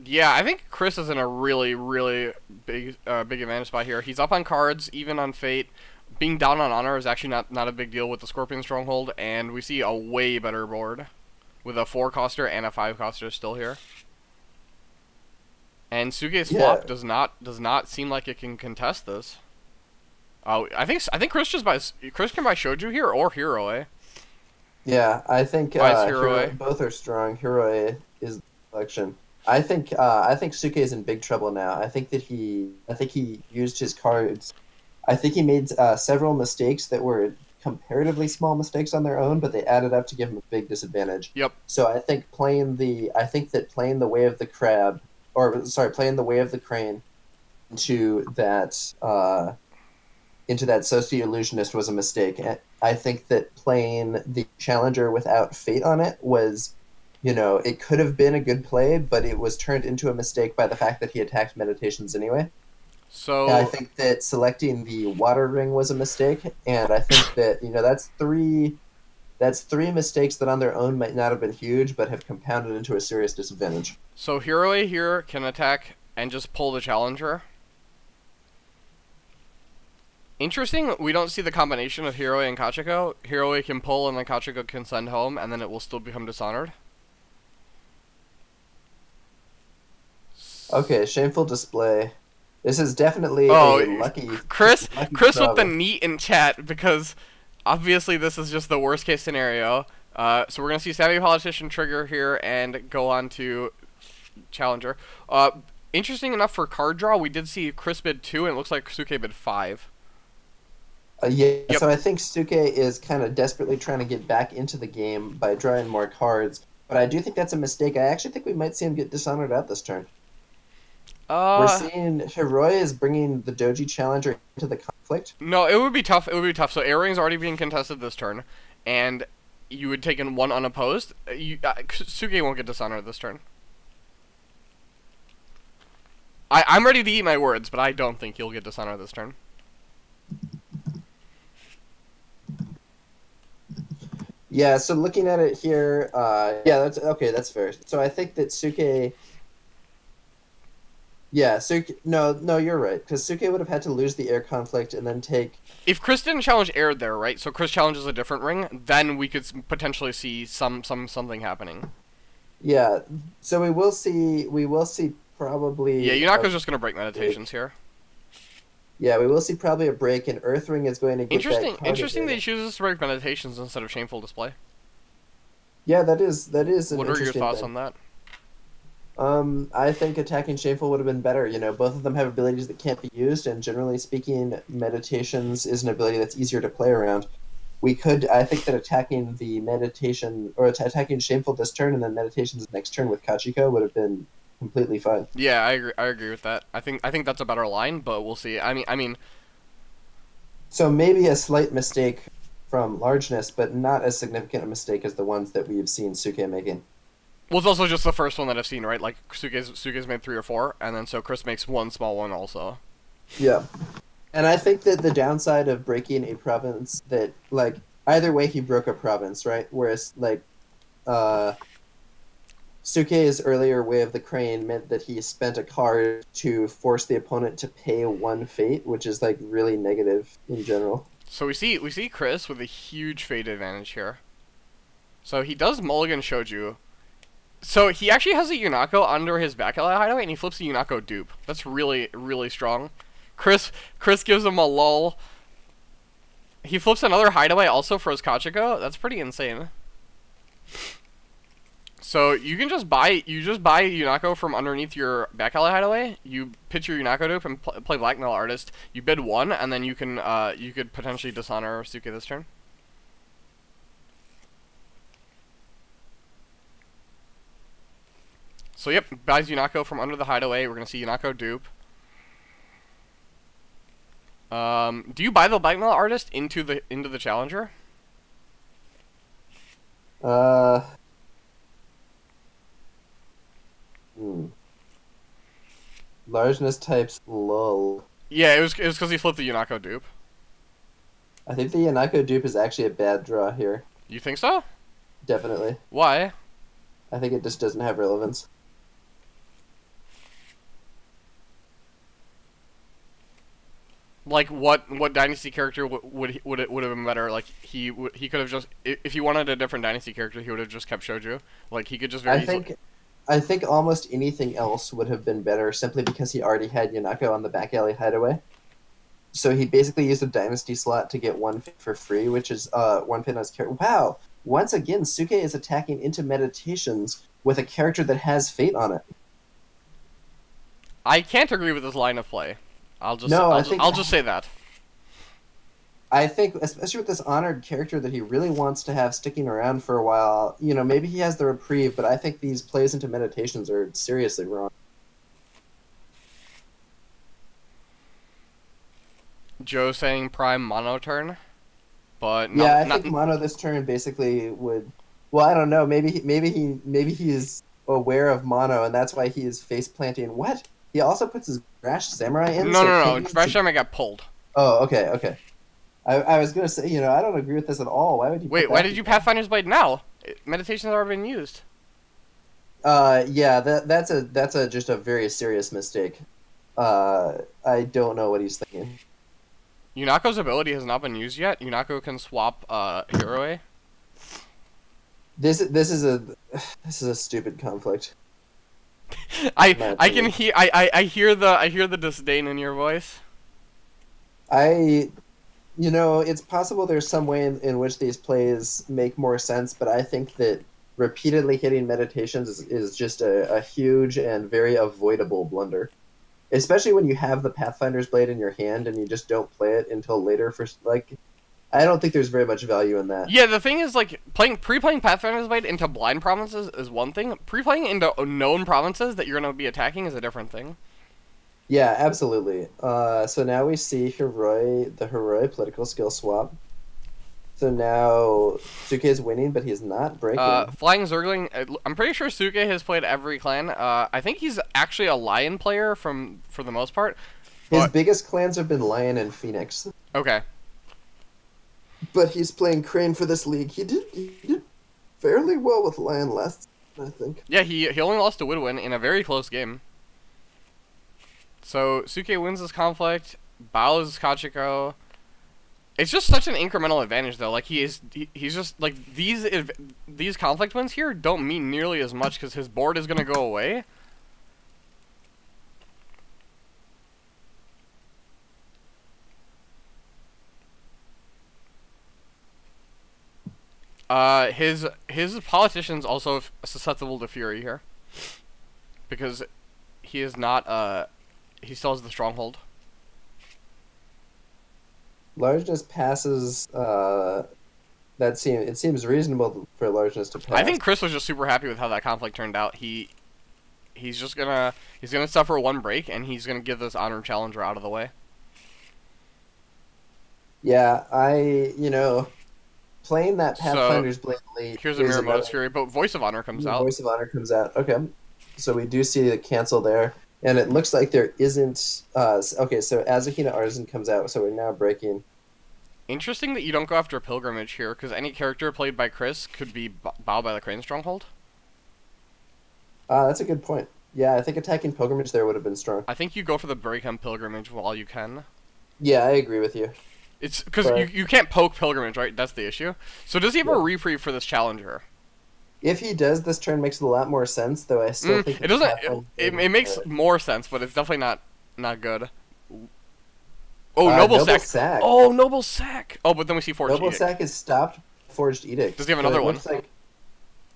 yeah, I think Chris is in a really big advantage spot here. He's up on cards, even on Fate. Being down on Honor is actually not a big deal with the Scorpion Stronghold, and we see a way better board with a 4-coster and a 5-coster still here. And Tsuke's flop does not seem like it can contest this. Oh, I think Chris can buy Shoju here or Hiroe. Yeah, I think Hiroe. both are strong. Hiroe is the selection. I think Tsuke is in big trouble now. I think he used his cards. I think he made several mistakes that were comparatively small mistakes on their own, but they added up to give him a big disadvantage. Yep. So I think playing the Way of the Crab, playing the Way of the Crane into that into that Socio-Illusionist was a mistake. I think that playing the Challenger without Fate on it was, it could have been a good play, but it was turned into a mistake by the fact that he attacked Meditations anyway. And I So think that selecting the Water Ring was a mistake, and I think that, that's three mistakes that on their own might not have been huge, but have compounded into a serious disadvantage. so Hiroi here can attack and just pull the Challenger. Interesting, we don't see the combination of Hiroi and Kachiko. Hiroi can pull and then Kachiko can send home, and then it will still become Dishonored. Okay, shameful display. This is definitely Oh, a lucky. Chris with the problem. neat in chat, because obviously this is just the worst case scenario. So we're gonna see Savvy Politician trigger here and go on to Challenger. Interesting enough for card draw, we did see Chris bid 2 and it looks like Tsuke bid 5. Yeah, Yep. so I think Tsuke is kind of desperately trying to get back into the game by drawing more cards, but I do think that's a mistake. I actually think we might see him get Dishonored out this turn. We're seeing Hiroi is bringing the Doji Challenger into the conflict. No, it would be tough. It would be tough. So air ring's already being contested this turn, and you would take in one unopposed. Tsuke won't get Dishonored this turn. I'm ready to eat my words, but I don't think you'll get Dishonored this turn. Yeah, so looking at it here, yeah, that's okay. That's fair. So I think that Tsuke. Yeah, Tsuke. No, you're right. Because Tsuke would have had to lose the air conflict and then take. If Chris didn't challenge air there, right? So Chris challenges a different ring, then we could potentially see something happening. Yeah, so we will see. We will see probably. Yeah, Yunako's just gonna break Meditations here. Yeah, we will see probably a break, and Earthring is going to get Interesting. that card Interesting that he again. chooses to break Meditations instead of Shameful Display. Yeah, that is an What are your interesting thoughts thing. on that? I think attacking Shameful would have been better. Both of them have abilities that can't be used, and generally speaking, Meditations is an ability that's easier to play around. I think that attacking the Meditation, or attacking Shameful this turn and then Meditations next turn with Kachiko would have been completely fine. Yeah, I agree with that. I think that's a better line, but we'll see. I mean, So maybe a slight mistake from Largeness, but not as significant a mistake as the ones that we've seen Tsuke making. well, it's also just the first one that I've seen, right? Like Tsuke's made 3 or 4, and then so Chris makes one small one also. Yeah. And I think that the downside of breaking a province that, like, either way he broke a province, right? Whereas, like, Suke's earlier Way of the Crane meant that he spent a card to force the opponent to pay 1 fate, which is, like, really negative in general. So we see Chris with a huge fate advantage here. So he does mulligan Shoju. So he actually has a Yunako under his back alley hideaway, and he flips a Yunako dupe. That's really, really strong. Chris gives him a lull. He flips another hideaway also for his Kachiko. That's pretty insane. So you just buy Yunako from underneath your back alley hideaway. You pitch your Yunako dupe and play Blackmail Artist. You bid 1, and then you could potentially dishonor Tsuke this turn. So yep, buys Yunako from under the hideaway. We're gonna see Yunako dupe. Do you buy the Blackmail Artist into the Challenger? Largeness types lull. Yeah, it was because he flipped the Yunako dupe. I think the Yanako dupe is actually a bad draw here. You think so? Definitely. Why? I think it just doesn't have relevance. Like what dynasty character would have been better? Like he could have just, if he wanted a different dynasty character, he would have just kept Shoju. Like he could just very easily. I think almost anything else would have been better simply because he already had Yanako on the back alley hideaway. So he basically used a dynasty slot to get 1 fit for free, which is 1 pin on his character. Wow! Once again, Tsuke is attacking into Meditations with a character that has fate on it. I can't agree with this line of play. I'll just say that. I think, especially with this honored character that he really wants to have sticking around for a while, maybe he has the reprieve, but I think these plays into Meditations are seriously wrong. Joe saying prime mono turn, but Yeah, I not think mono this turn basically would. Well, I don't know. Maybe he is aware of mono, and that's why he is face planting. What? He also puts his Rash Samurai in. no, So no, no. King needs Fresh to- time I got pulled. Oh, okay, okay. I was gonna say, I don't agree with this at all. Why would you? Wait, put why that did you in? Pathfinder's Blade now? Meditation's already been used. Yeah, that's a just a very serious mistake. I don't know what he's thinking. Yunako's ability has not been used yet. Yunako can swap Hero. This is a this is a stupid conflict. I My I can opinion. hear I hear the disdain in your voice. It's possible there's some way in which these plays make more sense, but I think that repeatedly hitting meditations is just a huge and very avoidable blunder. Especially when you have the Pathfinder's Blade in your hand and you just don't play it until later for I don't think there's very much value in that. Yeah, the thing is, like, pre-playing Pathfinder's Blade into blind provinces is one thing. Pre-playing into known provinces that you're going to be attacking is a different thing. Yeah, absolutely. So now we see the Heroi political skill swap. So now Tsuke is winning, but he's not breaking. Flying Zergling, I'm pretty sure Tsuke has played every clan. I think he's actually a Lion player for the most part. His But, biggest clans have been Lion and Phoenix. okay. But he's playing Crane for this league. He did fairly well with Lion last, I think. Yeah, he only lost to Woodwin in a very close game. So Tsuke wins this conflict, bows Kachiko. It's just such an incremental advantage, though. Like he's just like these conflict wins here don't mean nearly as much because his board is gonna go away. His politician's also susceptible to fury here because he is not he still has the stronghold. Largeness passes. It seems reasonable for Largeness to pass. I think Chris was just super happy with how that conflict turned out. He's gonna suffer one break and he's gonna give this honor challenger out of the way. Yeah, playing that Pathfinder's Blade late. Here's a Mirror Modus Fury, but Voice of Honor comes out. Voice of Honor comes out. Okay, so we do see the cancel there, and it looks like there isn't. Okay, so Azahina Artisan comes out, so we're now breaking. Interesting that you don't go after Pilgrimage here, because any character played by Chris could be bowed by the Crane Stronghold. That's a good point. Yeah, I think attacking Pilgrimage there would have been strong. I think you go for the Breakham Pilgrimage while you can. Yeah, I agree with you. It's because you can't poke Pilgrimage, right? That's the issue. So does he have a reprieve for this challenger? If he does, this turn makes a lot more sense, though I still think it doesn't. It makes more sense, but it's definitely not good. Oh, Noble Sack. Oh, Noble Sack. Oh, but then we see Forged Noble Edict. Sack is stopped. Forged Edict. Does he have another one? Like,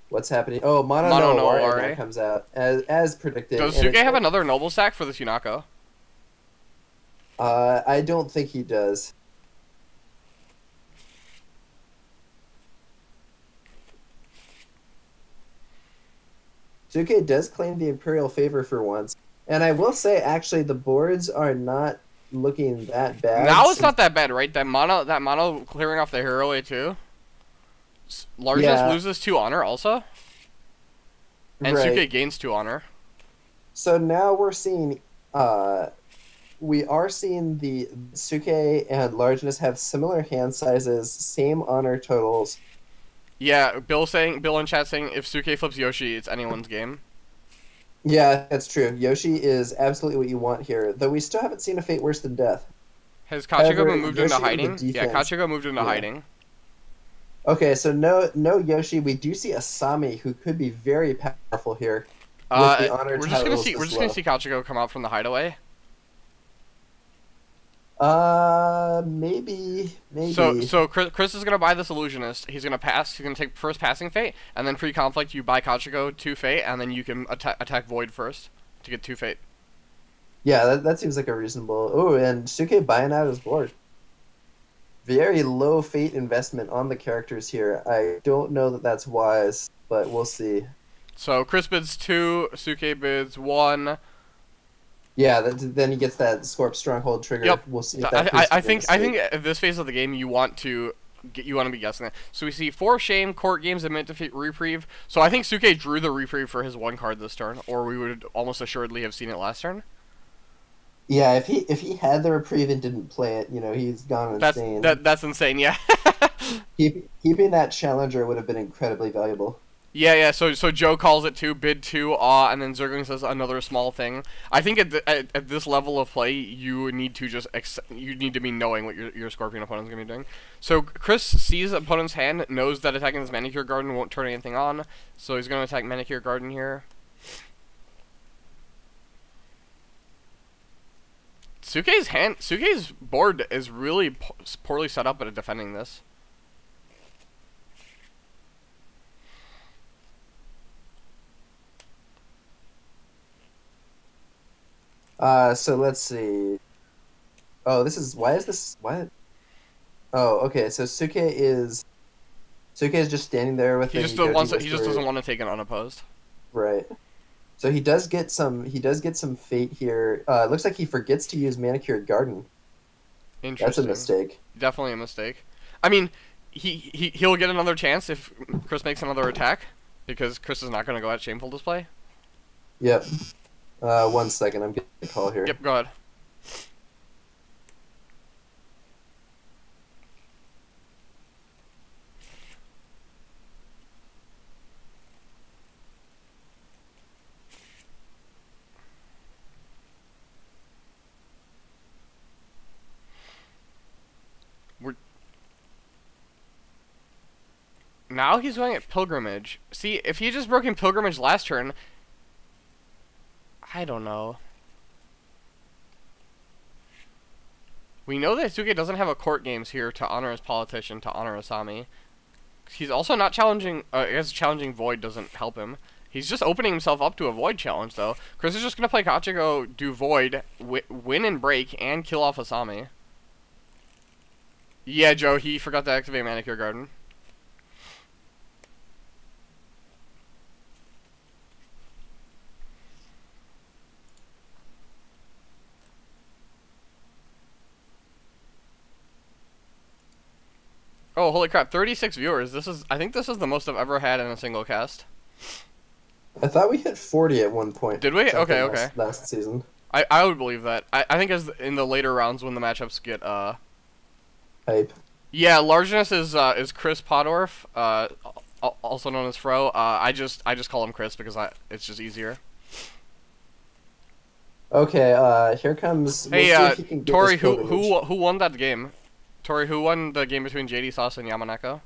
what's happening? Oh, Mono no RA comes out as predicted. Does Tsuke have another Noble Sack for this Yunako? I don't think he does. Tsuke does claim the Imperial favor for once. And I will say, actually, the boards are not looking that bad. Now it's not that bad, right? That mono clearing off the hero too. Largeness loses 2 honor also. And Tsuke gains 2 honor. So now we're seeing we are seeing the Tsuke and Largeness have similar hand sizes, same honor totals. Yeah, Bill in chat saying if Tsuke flips Yoshi, it's anyone's game. Yeah, that's true. Yoshi is absolutely what you want here, though we still haven't seen a fate worse than death. Has Kachiko been moved into hiding? Yeah, Kachiko moved into hiding. Okay, so no Yoshi. We do see Asami, who could be very powerful here. We're just gonna see Kachiko come out from the hideaway. Maybe. So Chris is gonna buy this illusionist. He's gonna pass. He's gonna take first passing fate, and then pre-conflict you buy Kachiko 2 fate, and then you can attack Void first to get 2 fate. Yeah, that seems like a reasonable. Oh, and Tsuke buying out his board. Very low fate investment on the characters here. I don't know that that's wise, but we'll see. So Chris bids 2, Tsuke bids 1. Yeah, then he gets that Scorp Stronghold trigger. Yep. We'll see if that I think at this phase of the game you want to be guessing that. So we see 4 Shame, Court Games, and Mint Defeat Reprieve. So I think Tsuke drew the Reprieve for his 1 card this turn, or we would almost assuredly have seen it last turn. Yeah, if he had the reprieve and didn't play it, he's gone insane. That's insane. Yeah. Keeping that challenger would have been incredibly valuable. Yeah. So Joe calls it 2, bid 2, and then Zergling says another small thing. I think at this level of play, you need to be knowing what your Scorpion opponent's gonna be doing. So Chris sees opponent's hand, knows that attacking this Manicure Garden won't turn anything on, so he's gonna attack Manicure Garden here. Tsuke's board is really poorly set up at defending this. So let's see. Oh, why is this, what? Oh, okay, so Tsuke is just standing there with he just doesn't want to take it unopposed. Right. So he does get some fate here. It looks like he forgets to use Manicured Garden. Interesting. That's a mistake. Definitely a mistake. I mean, he'll get another chance if Chris makes another attack, because Chris is not going to go at Shameful Display. Yep. 1 second, I'm getting a call here. Yep, go ahead. Now he's going at Pilgrimage. See, if he just broke in Pilgrimage last turn, I don't know. We know that Tsuke doesn't have a Court Games here to honor his Politician, to honor Asami. He's also not challenging, I guess challenging Void doesn't help him. He's just opening himself up to a Void challenge, though. Chris is just going to play Kachiko, do Void, win and break, and kill off Asami. Yeah, Joe, he forgot to activate Manicure Garden. Oh, holy crap, 36 viewers. I think this is the most I've ever had in a single cast. I thought we hit 40 at one point. Did we? Okay. Last season. I would believe that. I think as in the later rounds when the matchups get Hype. Yeah, Largeness is Chris Podorf, also known as Fro. I just call him Chris because it's just easier. Okay, here comes. Hey, Tori, who won that game? Tori, who won the game between JD Sauce and Yamaneko?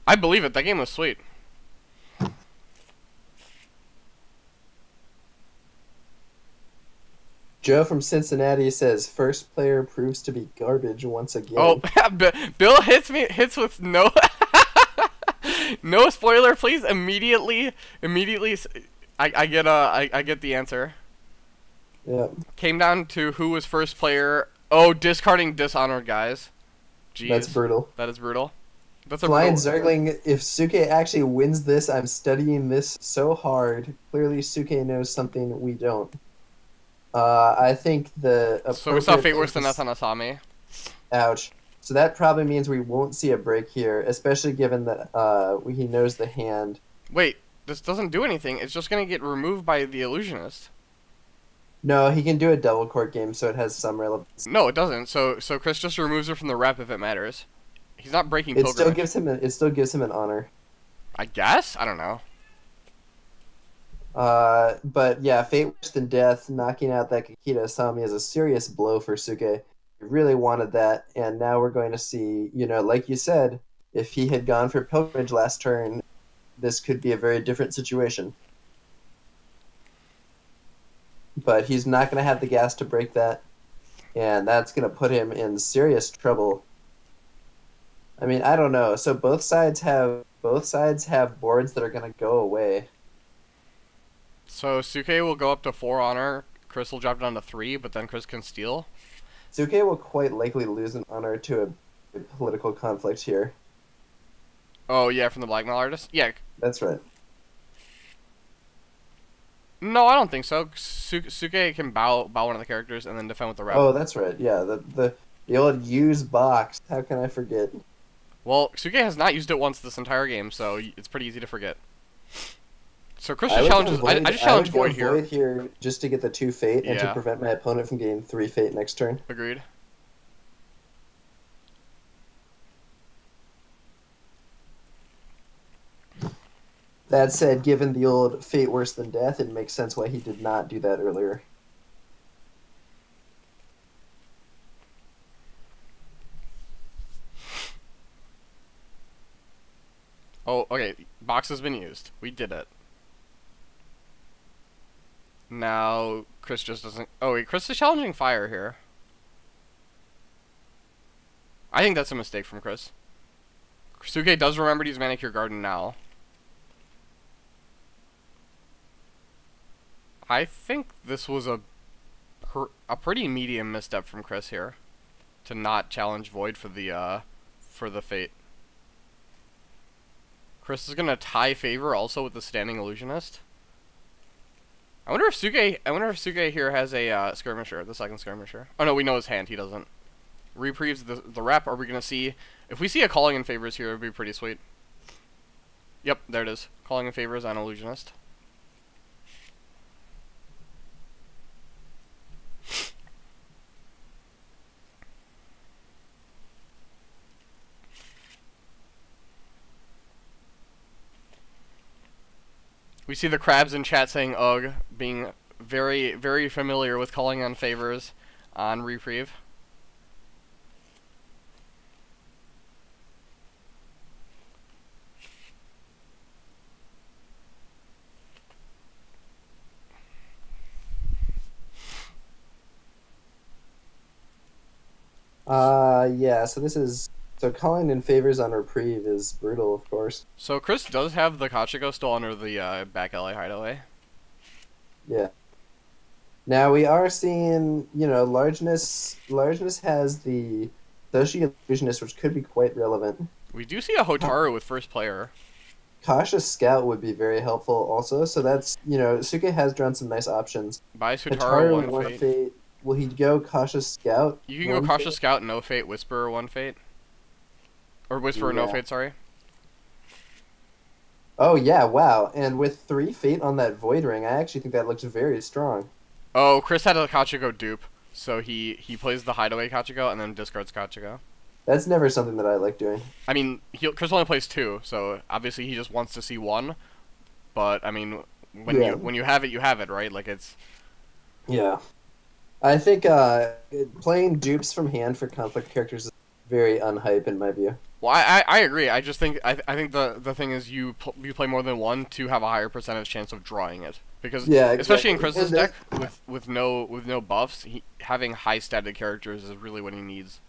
I believe it. That game was sweet. Joe from Cincinnati says first player proves to be garbage once again. Oh, Bill hits with no no spoiler, please. Immediately. I get the answer. Yeah. Came down to who was first player. Oh, discarding Dishonored, guys. Jeez. That's brutal. That is brutal. That's Flying Zergling, if Tsuke actually wins this, I'm studying this so hard. Clearly Tsuke knows something we don't. I think the... So we saw Fate Worse Than Death on Asami. Ouch. So that probably means we won't see a break here, especially given that he knows the hand. Wait, this doesn't do anything. It's just going to get removed by the Illusionist. No, he can do a double court game, so it has some relevance. No, it doesn't. So Chris just removes her from the rep if it matters. He's not breaking Pilgrimage. It still gives him an honor. I guess? I don't know. But yeah, Fate Worse Than Death, knocking out that Kakita Asami is a serious blow for Tsuke. He really wanted that, and now we're going to see, like you said, if he had gone for Pilgrimage last turn, this could be a very different situation. But he's not going to have the gas to break that, and that's going to put him in serious trouble. I mean, I don't know. So both sides have boards that are going to go away. So Tsuke will go up to 4 honor, Chris will drop down to 3, but then Chris can steal. Tsuke will quite likely lose an honor to a political conflict here. Oh yeah, from the Blackmail Artist? Yeah. That's right. No, I don't think so. Tsuke can bow one of the characters and then defend with the rep. Oh, that's right. Yeah, the old use box. How can I forget? Well, Tsuke has not used it once this entire game, so it's pretty easy to forget. So Chris I challenges. Void, I just challenge Void here. Void here just to get the 2 fate and to Yeah. prevent my opponent from getting 3 fate next turn. Agreed. That said, given the old fate worse than death, it makes sense why he did not do that earlier. Oh, okay. Box has been used. We did it. Now, Chris just doesn't... Oh, wait, Chris is challenging fire here. I think that's a mistake from Chris. Tsuke does remember to use Manicure Garden now. I think this was a pretty medium misstep from Chris here. To not challenge Void for the fate. Chris is gonna tie favor also with the Standing Illusionist. I wonder if Tsuke here has a skirmisher, the second skirmisher. Oh no, we know his hand. He doesn't. Reprieves the rep. Are we gonna see? If we see a calling in favors here, it'd be pretty sweet. Yep, there it is. Calling in favors on Illusionist. We see the crabs in chat saying "ugh," being very, very familiar with calling on favors on reprieve. Yeah, so calling in favors on reprieve is brutal, of course. So Chris does have the Kachiko still under the back alley hideaway. Yeah. Now we are seeing, largeness has the Doshi Illusionist, which could be quite relevant. We do see a Hotaru with first player. Cautious Scout would be very helpful also, so that's, Suke has drawn some nice options. Buys Hotaru one fate. Will he go Cautious Scout? You can go Cautious Scout, no fate, Whisperer, 1 fate. Or Whisperer, no fate, sorry. Oh yeah, wow. And with 3 fate on that Void Ring, I actually think that looks very strong. Oh, Chris had a Kachiko dupe, so he plays the Hideaway Kachiko and then discards Kachiko. That's never something that I like doing. I mean, Chris only plays 2, so obviously he just wants to see 1. But I mean, when you have it, you have it, right? Like it's. Yeah, I think playing dupes from hand for conflict characters is very unhype in my view. Well, I agree. I just think I think the thing is you play more than 1 to have a higher percentage chance of drawing it. Because especially in Chris's deck with no buffs, having high stated characters is really what he needs.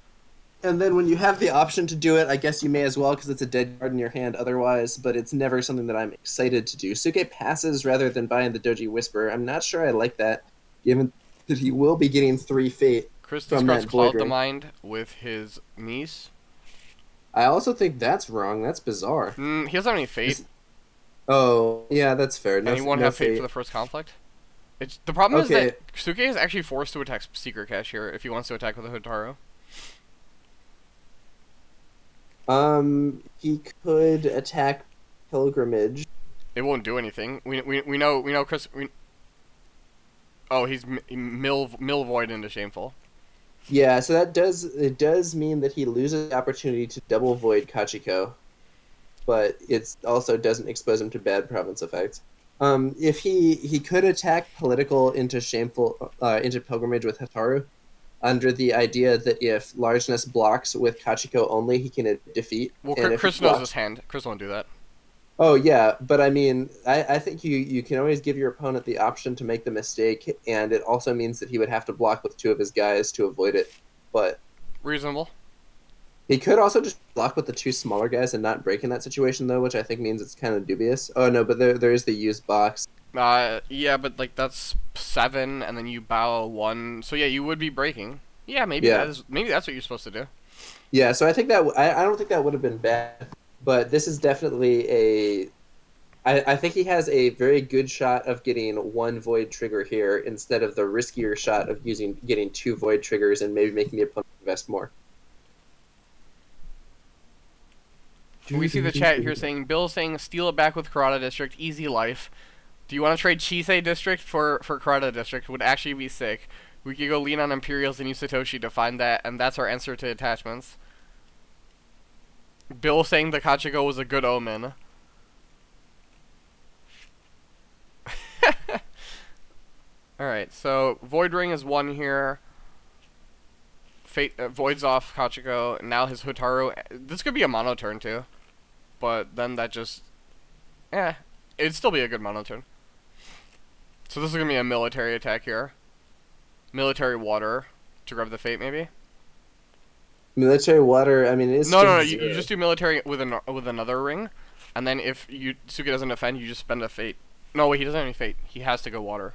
And then when you have the option to do it, I guess you may as well because it's a dead card in your hand otherwise, but it's never something that I'm excited to do. Suke passes rather than buying the Doji Whisper. I'm not sure I like that, given that he will be getting 3 fate. Chris discards Cloud the Mind with his niece. I also think that's wrong. That's bizarre. He doesn't have any fate. Oh, yeah, that's fair. And he won't have fate for the first conflict. The problem is that Tsuke is actually forced to attack Secret Cache here if he wants to attack with a Hotaru. He could attack Pilgrimage. It won't do anything. We know Chris. Oh, he's mill Void into Shameful. Yeah, so it does mean that he loses the opportunity to double Void Kachiko, but it also doesn't expose him to bad province effects. If he could attack Political into Shameful into Pilgrimage with Hataru, under the idea that if Largeness blocks with Kachiko only, he can defeat. Well, Chris knows his hand. Chris won't do that. Oh, yeah, but I mean, I think you can always give your opponent the option to make the mistake, and it also means that he would have to block with 2 of his guys to avoid it, but... Reasonable. He could also just block with the 2 smaller guys and not break in that situation, though, which I think means it's kind of dubious. Oh, no, but there is the used box. Yeah, but, like, that's 7, and then you bow 1, so yeah, you would be breaking. Yeah, maybe that's what you're supposed to do. Yeah, so I think that... I don't think that would have been bad. But this is definitely I think he has a very good shot of getting one void trigger here instead of the riskier shot of getting two void triggers and maybe making the opponent invest more. We see the chat here saying, Bill saying, steal it back with Karada District, easy life. Do you want to trade Chisei District for Karada District? Would actually be sick. We could go lean on Imperials and use Satoshi to find that, and that's our answer to attachments. Bill saying the Kachiko was a good omen. Alright, so Void Ring is one here. Fate Void's off Kachiko. Now his Hotaru. This could be a mono turn too. But then that just... it'd still be a good mono turn. So this is going to be a military attack here. Military water to grab the Fate maybe? Military water, I mean, it's No, you just do military with another ring. And then if Tsuke doesn't defend, you just spend a Fate. No, wait, he doesn't have any Fate. He has to go water.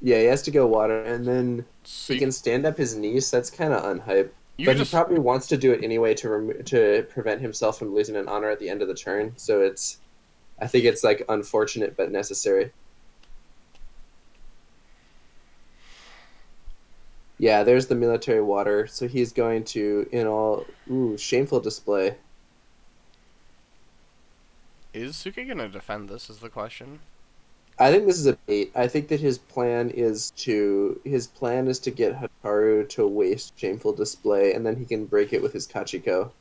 Yeah, he has to go water, and then So he can stand up his niece. That's kind of unhype. But he probably wants to do it anyway to prevent himself from losing an honor at the end of the turn. So I think it's like unfortunate but necessary. Yeah, there's the military water. So he's going to shameful display. Is Tsuke gonna defend this? Is the question. I think this is a bait. I think that his plan is to get Hataru to waste shameful display, and then he can break it with his Kachiko.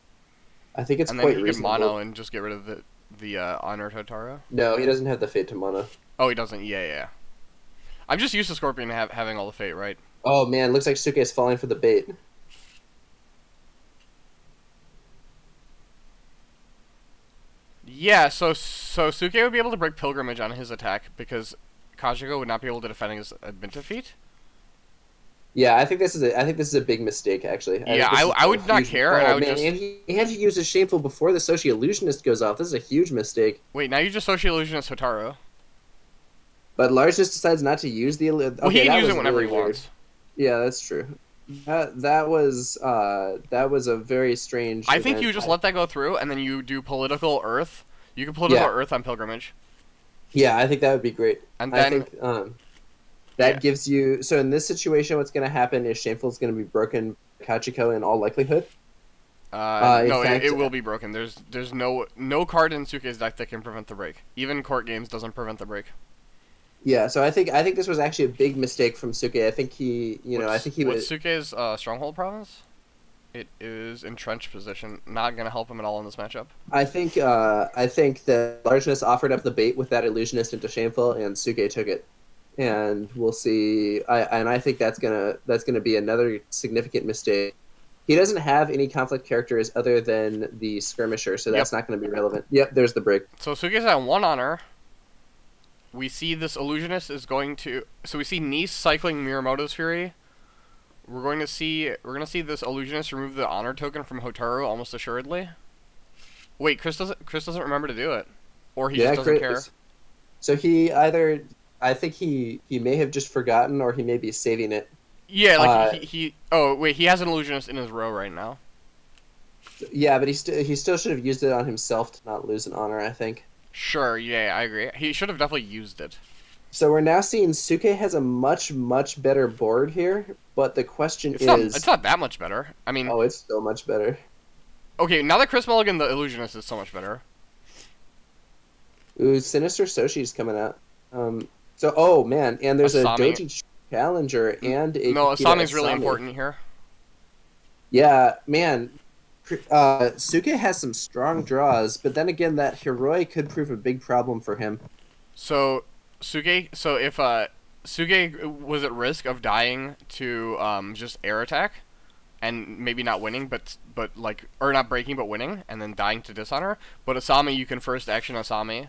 I think it's quite reasonable. And then he can mono and just get rid of the honored Hotaru. No, he doesn't have the fate to mono. Oh, he doesn't. Yeah. I'm just used to Scorpion having all the fate, right? Oh man, looks like Tsuke is falling for the bait. Yeah, so Tsuke would be able to break Pilgrimage on his attack because Kachiko would not be able to defend his Adminta feat. Yeah, I think this is a big mistake actually. I would not care. And he had to use his shameful before the Soci Illusionist goes off. This is a huge mistake. Wait, now you just Soci Illusionist Hotaru. But Largeness decides not to use the. Well, he can use it whenever he wants. Yeah, that's true. That was a very strange. I think you just let that go through, and then you do political Earth. You can political Earth on Pilgrimage. Yeah, I think that would be great. And then I think that gives you. So in this situation, what's going to happen is Shameful is going to be broken Kachiko in all likelihood. No, it will be broken. There's no card in Tsuke's deck that can prevent the break. Even Court Games doesn't prevent the break. Yeah, so I think this was actually a big mistake from Tsuke. I think he What's Tsuke's Stronghold province? It is entrenched position. Not going to help him at all in this matchup. I think that Largeness offered up the bait with that Illusionist into Shameful, and Tsuke took it. And we'll see. I think that's gonna be another significant mistake. He doesn't have any conflict characters other than the Skirmisher, so that's not going to be relevant. Yep, there's the break. So Tsuke's at 1 honor. We see this Illusionist is going to... So we see Nice cycling Miyamoto's Fury. We're going to see this Illusionist remove the honor token from Hotaru almost assuredly. Wait, Chris doesn't remember to do it. Or he just doesn't care. So I think he may have just forgotten, or he may be saving it. Yeah, like oh wait, he has an Illusionist in his row right now. Yeah, but he still should have used it on himself to not lose an honor, I think. Sure, yeah, I agree. He should have definitely used it. So we're now seeing Tsuke has a much better board here, but the question it's not that much better. I mean, oh, it's so much better. Okay, now that Chris Mulligan the Illusionist is so much better. Ooh, Sinister Soshi's coming out. Oh man, and there's Asami. A Doji Challenger and a Asami's really important here. Yeah, man. Tsuke has some strong draws, but then again, that Hiroi could prove a big problem for him. So if Tsuke was at risk of dying to just air attack, and maybe not winning, but not breaking, but winning, and then dying to dishonor. But Asami, you can first action Asami.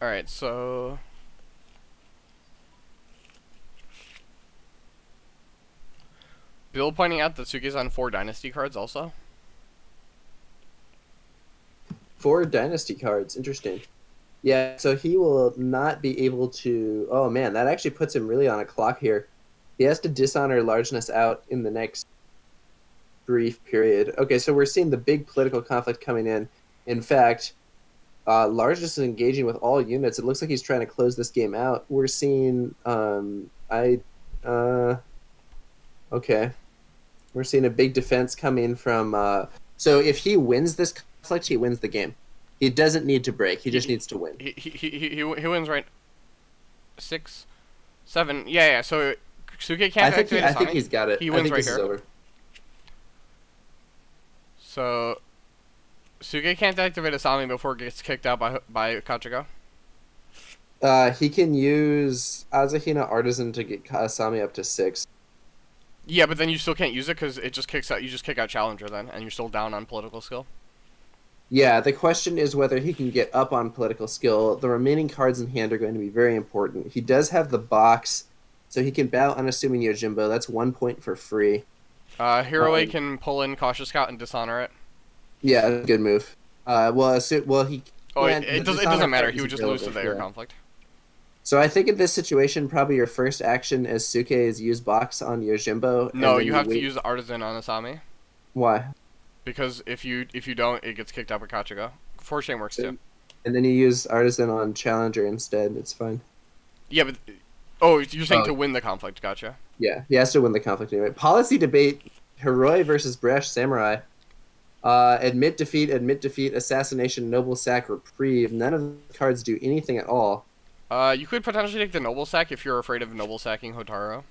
Alright, so... Bill pointing out that Tsuke's on 4 Dynasty cards also. 4 Dynasty cards. Interesting. Yeah, so he will not be able to... Oh, man, that actually puts him really on a clock here. He has to dishonor Largeness out in the next brief period. Okay, so we're seeing the big political conflict coming in. In fact, Largeness is engaging with all units. It looks like he's trying to close this game out. We're seeing... Okay. We're seeing a big defense coming from... So if he wins this conflict, he wins the game. He doesn't need to break. He just needs to win. He wins, right? 6, 7. Yeah. So Tsuke can't activate I think he's got it. He wins right here. Over. So Tsuke can't activate Asami before it gets kicked out by Kachiko. He can use Azahina Artisan to get Asami up to 6. Yeah, but then you still can't use it because it just kicks out. You just kick out Challenger then, and you're still down on political skill. Yeah, the question is whether he can get up on political skill. The remaining cards in hand are going to be very important. He does have the box, so he can battle unassuming Yojimbo. That's 1 point for free. Hiroe can pull in Cautious Scout and dishonor it. Yeah, good move. He. Oh, it doesn't matter. He would just lose to the air conflict. So I think in this situation, probably your first action as Tsuke is use box on Yojimbo. No, you have to use Artisan on Asami. Why? Because if you don't, it gets kicked out by Kachiko. 4 Shame works too. And then you use Artisan on Challenger instead. It's fine. Yeah, but... Oh, you're saying to win the conflict. Gotcha. Yeah, he has to win the conflict anyway. Policy debate, Hiroi versus Brash Samurai. Admit defeat, assassination, noble sack, reprieve. None of the cards do anything at all. You could potentially take the noble sack if you're afraid of noble sacking Hotaru.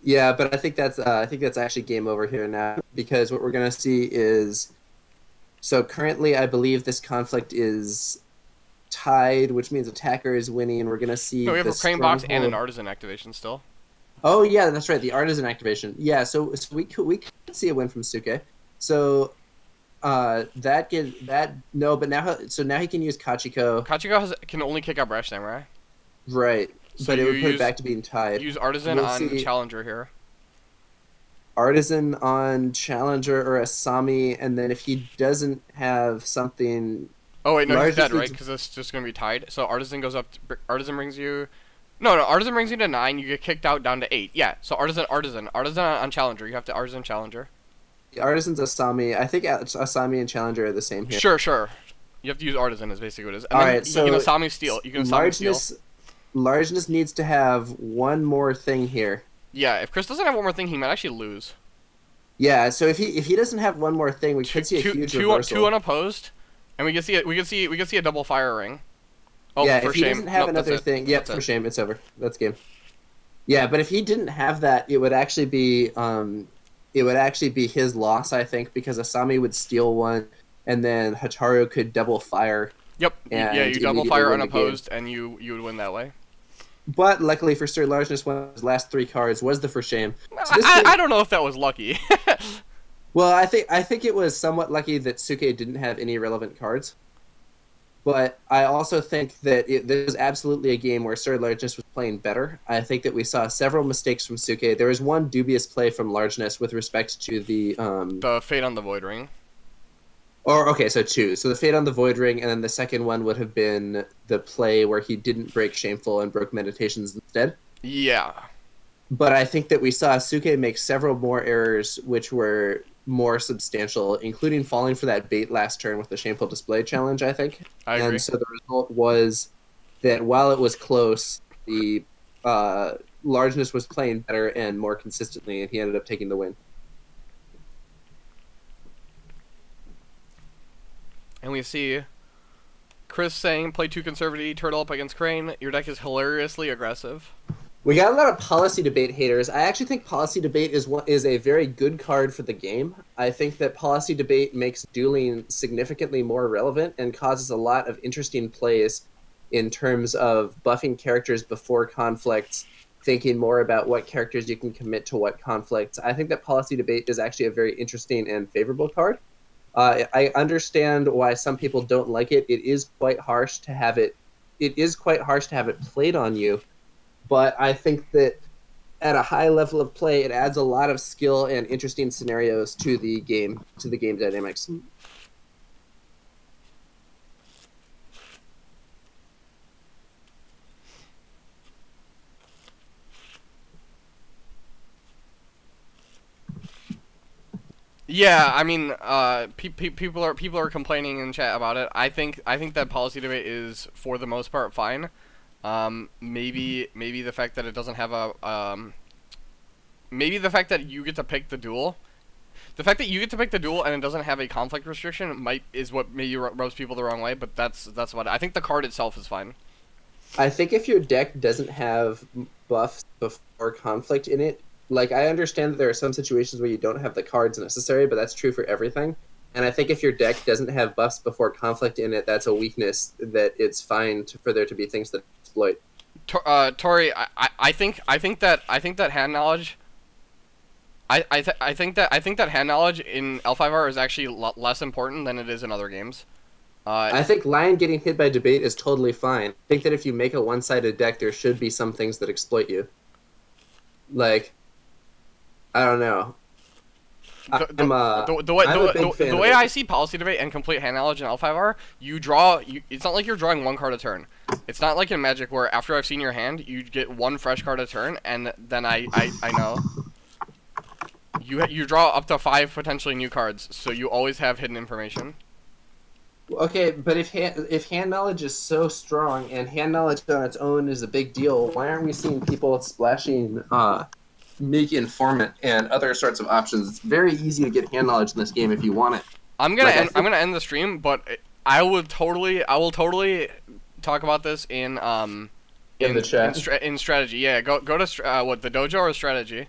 Yeah, but I think that's actually game over here now, because what we're gonna see is, so currently I believe this conflict is tied, which means attacker is winning, and we're gonna see. No, we have a Crane box and an Artisan activation still. Oh yeah, that's right, the Artisan activation. Yeah, so we could see a win from Tsuke. So but now he can use Kachiko. Kachiko can only kick out Brash Samurai. Right. So but it would put it back to being tied. Use Artisan on Challenger here. Artisan on Challenger or Asami, and then if he doesn't have something... Oh wait, no, he's dead, right? Because it's just going to be tied. So Artisan goes up... Artisan brings you... No, Artisan brings you to 9, you get kicked out down to 8. Yeah, so Artisan on Challenger. You have to Artisan Challenger. Artisan's Asami. I think Asami and Challenger are the same here. Sure. You have to use Artisan is basically what it is. And Alright, so... You can Asami steal. Largeness needs to have one more thing here. Yeah, if Chris doesn't have one more thing, he might actually lose. Yeah, so if he doesn't have one more thing, we could see a huge reversal. 2 unopposed, and we can see a double fire ring. Oh, yeah, for if he shame. doesn't have another thing, yep, for shame, it's over. That's game. Yeah, but if he didn't have that, it would actually be his loss, I think, because Asami would steal one, and then Hotaru could double fire. Yep. Yeah, you double fire unopposed, and you would win that way. But luckily for SirLargeness, one of his last 3 cards was the for shame. So I don't know if that was lucky. Well, I think it was somewhat lucky that Tsuke didn't have any relevant cards. But I also think that this was absolutely a game where SirLargeness was playing better. I think that we saw several mistakes from Tsuke. There was one dubious play from Largeness with respect to the Fate on the Void Ring. Okay, so 2. So the Fate on the Void Ring, and then the second one would have been the play where he didn't break Shameful and broke Meditations instead. Yeah. But I think that we saw Tsuke make several more errors which were more substantial, including falling for that bait last turn with the Shameful Display challenge, I think. I agree. And so the result was that while it was close, the Largeness was playing better and more consistently, and he ended up taking the win. And we see Chris saying, play 2 conservative, turtle up against Crane. Your deck is hilariously aggressive. We got a lot of Policy Debate haters. I actually think Policy Debate is a very good card for the game. I think that Policy Debate makes dueling significantly more relevant and causes a lot of interesting plays in terms of buffing characters before conflicts, thinking more about what characters you can commit to what conflicts. I think that Policy Debate is actually a very interesting and favorable card. I understand why some people don't like it. It is quite harsh to have it. It is quite harsh to have it played on you, but I think that at a high level of play, it adds a lot of skill and interesting scenarios to the game dynamics. Yeah, I mean, people are complaining in chat about it. I think that policy debate is for the most part fine. Maybe the fact that it doesn't have a maybe the fact that you get to pick the duel. The fact that you get to pick the duel and it doesn't have a conflict restriction is what maybe rubs people the wrong way. But that's what I think. The card itself is fine. I think if your deck doesn't have buffs before conflict in it, like I understand that there are some situations where you don't have the cards necessary, but that's true for everything. And I think if your deck doesn't have buffs before conflict in it, that's a weakness that it's fine for there to be things that exploit. Tori, I think that hand knowledge. I think that hand knowledge in L5R is actually less important than it is in other games. I think Lion getting hit by debate is totally fine. I think that if you make a one-sided deck, there should be some things that exploit you. Like, I don't know. The way I see policy debate and complete hand knowledge in L5R, it's not like you're drawing one card a turn. It's not like in Magic where after I've seen your hand, you get one fresh card a turn, and then I know. You draw up to 5 potentially new cards, so you always have hidden information. Okay, but if hand knowledge is so strong and hand knowledge on its own is a big deal, why aren't we seeing people splashing Meek Informant and other sorts of options? It's very easy to get hand knowledge in this game if you want it. I'm gonna end the stream, but I will totally talk about this in the chat in strategy. Yeah, go to what, the dojo or strategy?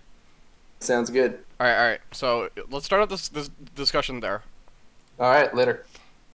Sounds good. All right. So let's start up this discussion there. All right, later.